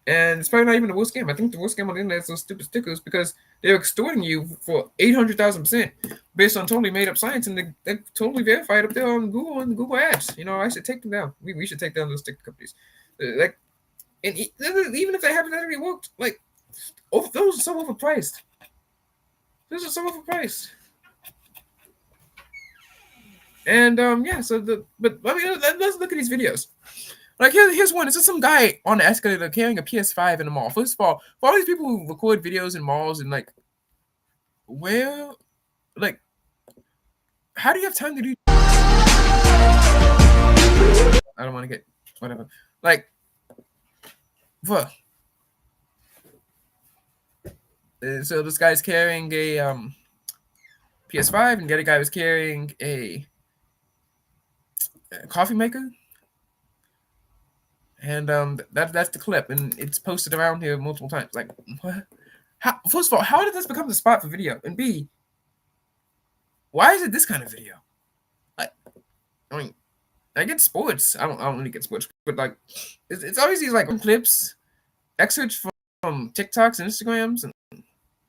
[SPEAKER 1] And it's probably not even the worst scam. I think the worst scam on the internet is those stupid stickers because they're extorting you for 800,000% based on totally made up science, and they're totally verified up there on Google and Google Ads. I should take them down. We should take down those sticker companies. Like, and even if they haven't already worked, like, those are so overpriced. Those are so overpriced. And yeah, but I mean, let's look at these videos. Like here's one. It's just some guy on the escalator carrying a PS5 in the mall. First of all, for all these people who record videos in malls and like, where, like, how do you have time to do? I don't want to get whatever. Like, fuck. So this guy's carrying a PS5, and the other guy was carrying a coffee maker. And that's the clip, and it's posted around here multiple times. Like, what? First of all, how did this become the spot for video? And B, why is it this kind of video? Like, I mean, I get sports. I don't really get sports, but like, it's always these like clips, excerpts from TikToks and Instagrams and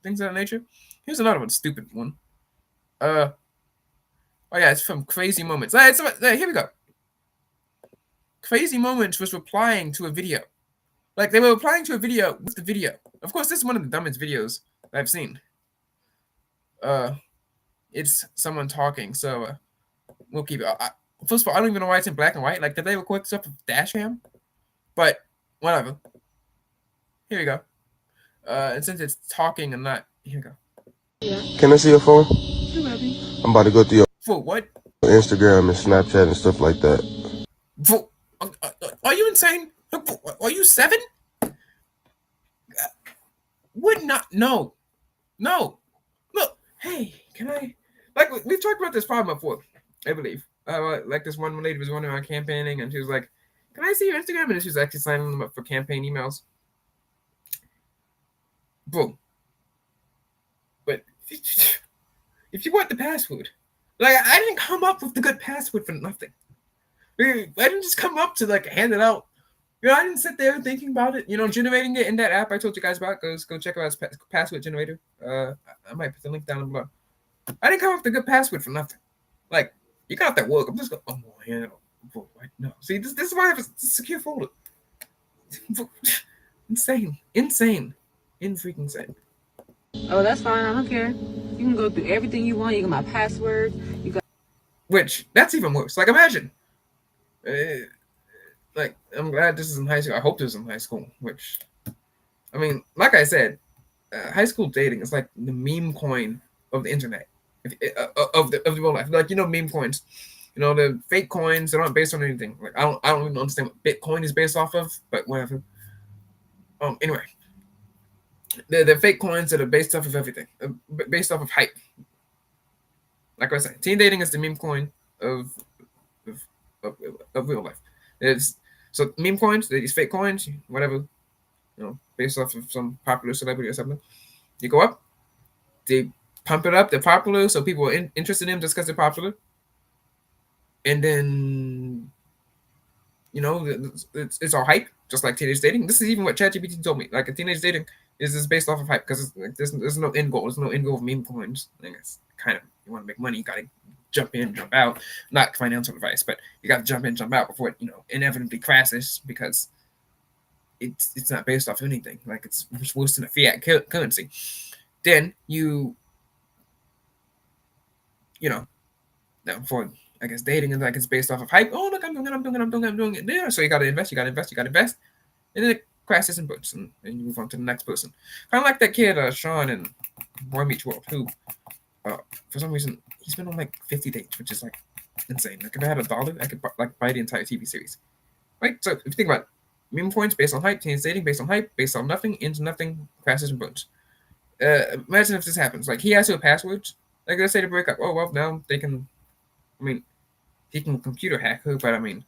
[SPEAKER 1] things of that nature. Here's another one, stupid one. Oh yeah, it's from Crazy Moments. Here we go. Crazy Moments was replying to a video. Like, they were replying to a video with the video. Of course, this is one of the dumbest videos I've seen. It's someone talking, so we'll keep it. First of all, I don't even know why it's in black and white. Like, did they record stuff with dash cam? But whatever. Here we go. And since it's talking and not, here we go.
[SPEAKER 3] Yeah. Can I see your phone? Sure, I'm about to go through your
[SPEAKER 1] For what?
[SPEAKER 3] Instagram and Snapchat and stuff like that.
[SPEAKER 1] For, are you insane? Are you 7? Would not. No. Look, hey, can I? Like, we've talked about this problem before, I believe. Like, this one lady was wondering on campaigning, and she was like, "Can I see your Instagram?" And she was actually signing them up for campaign emails. Boom. But if you want the password, like, I didn't come up with the good password for nothing. I didn't just come up to like hand it out. I didn't sit there thinking about it. Generating it in that app I told you guys about. Go check out his password generator. I might put the link down below. I didn't come up with a good password for nothing. Like, you got that work. I'm just going, oh, yeah, no. See, this is why I have a secure folder. Insane. In-freaking insane.
[SPEAKER 4] Oh, that's fine. I don't care. You can go through everything you want. You got my password.
[SPEAKER 1] Which, that's even worse. Like, imagine. Like, I'm glad this is in high school. I hope this is in high school. Which, I mean, like I said, high school dating is like the meme coin of the internet, of the real life. Like, meme coins. The fake coins that aren't based on anything. Like, I don't even understand what Bitcoin is based off of, but whatever. Anyway, the fake coins that are based off of everything, based off of hype. Like I said, teen dating is the meme coin of real life. So meme coins, these fake coins, whatever, based off of some popular celebrity or something. You go up, they pump it up, they're popular, so people are interested in them just because they're popular. And then, it's all hype, just like teenage dating. This is even what ChatGPT told me. Like, a teenage dating is based off of hype because there's no end goal. There's no end goal of meme coins. I think it's kind of, you want to make money, you got to jump in, jump out. Not financial advice, but you got to jump in, jump out before it, inevitably crashes because it's not based off anything. Like, it's worse than a fiat currency. Then now for, I guess, dating is like it's based off of hype. Oh, look, I'm doing it. Yeah, so you got to invest, and then it crashes and bursts, and you move on to the next person. Kind of like that kid, Sean, in Boy Meets World, who, for some reason, he's been on like 50 dates, which is like insane. Like, if I had $1, I could like buy the entire TV series, right? So if you think about it, Meme points based on hype, teens dating based on hype, based on nothing, into nothing, crashes and burns. Imagine if this happens. Like, he has her passwords. Like, let's say to break up. Oh, well, now they can. I mean, he can computer hack her, but I mean,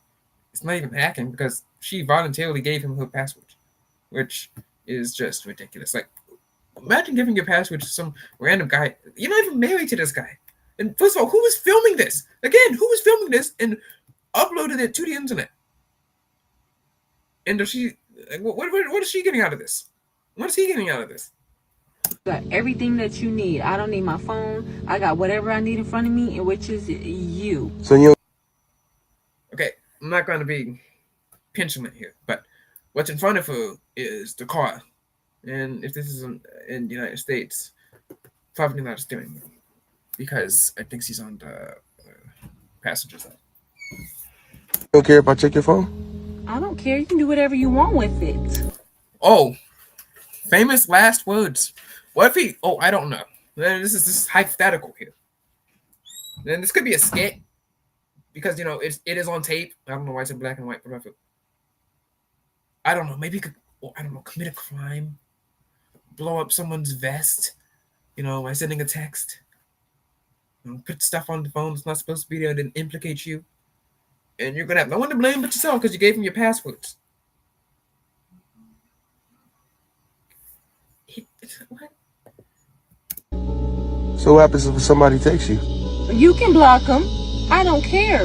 [SPEAKER 1] it's not even hacking because she voluntarily gave him her password, which is just ridiculous. Like, imagine giving your password to some random guy. You're not even married to this guy. And first of all, who was filming this? Again, who was filming this and uploaded it to the internet? And does she? What is she getting out of this? What is he getting out of this?
[SPEAKER 4] Got everything that you need. I don't need my phone. I got whatever I need in front of me, and which is you.
[SPEAKER 3] So you
[SPEAKER 1] Okay, I'm not going to be pinching it here, but what's in front of her is the car. And if this is in the United States, probably not a steering wheel, because I think she's on the passenger side.
[SPEAKER 3] don't care if I check your phone?
[SPEAKER 4] I don't care. You can do whatever you want with it.
[SPEAKER 1] Oh, famous last words. What if he? Oh, I don't know. This is hypothetical here. Then this could be a skit because it is on tape. I don't know why it's in black and white, but I don't know. Maybe he could. Oh, I don't know. Commit a crime, blow up someone's vest. By sending a text. Put stuff on the phone that's not supposed to be there, and then implicate you, and you're gonna have no one to blame but yourself because you gave him your passwords. What?
[SPEAKER 3] So what happens if somebody takes you?
[SPEAKER 4] You can block them. I don't care.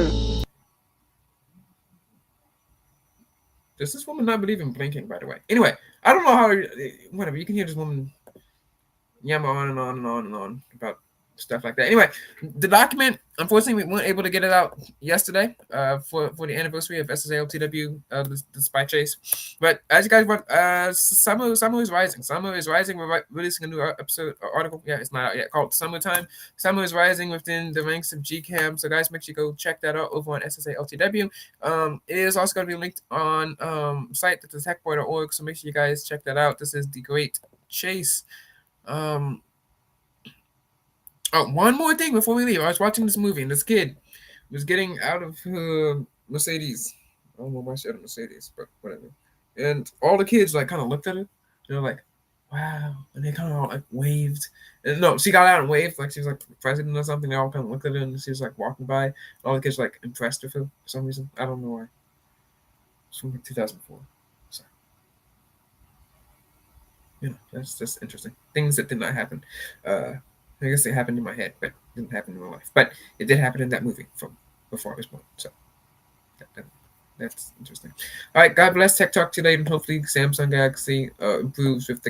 [SPEAKER 1] Does this woman not believe in blinking, by the way? Anyway, I don't know how. Whatever. You can hear this woman yammer on and on and on and on about stuff like that. Anyway, the document, unfortunately, we weren't able to get it out yesterday for the anniversary of SSALTW, the spy chase. But as you guys want, summer is rising. Summer is rising. We're releasing a new article. Yeah, it's not out yet. Called Summertime. Summer is rising within the ranks of GCAM. So guys, make sure you go check that out over on SSALTW. It is also going to be linked on site at TheTechBoy.org. So make sure you guys check that out. This is the Great Chase. Oh, one more thing before we leave. I was watching this movie, and this kid was getting out of her Mercedes. I don't know why she had a Mercedes, but whatever. And all the kids kind of looked at her. They're like, "Wow!" And they kind of all waved. And no, she got out and waved like she was the president or something. They all kind of looked at her, and she was walking by. And all the kids impressed with her for some reason. I don't know why. It's from 2004. So, that's just interesting. Things that did not happen. I guess it happened in my head, but it didn't happen in real life. But it did happen in that movie from before I was born. So that's interesting. All right, God bless. Tech Talk today, and hopefully Samsung Galaxy improves with the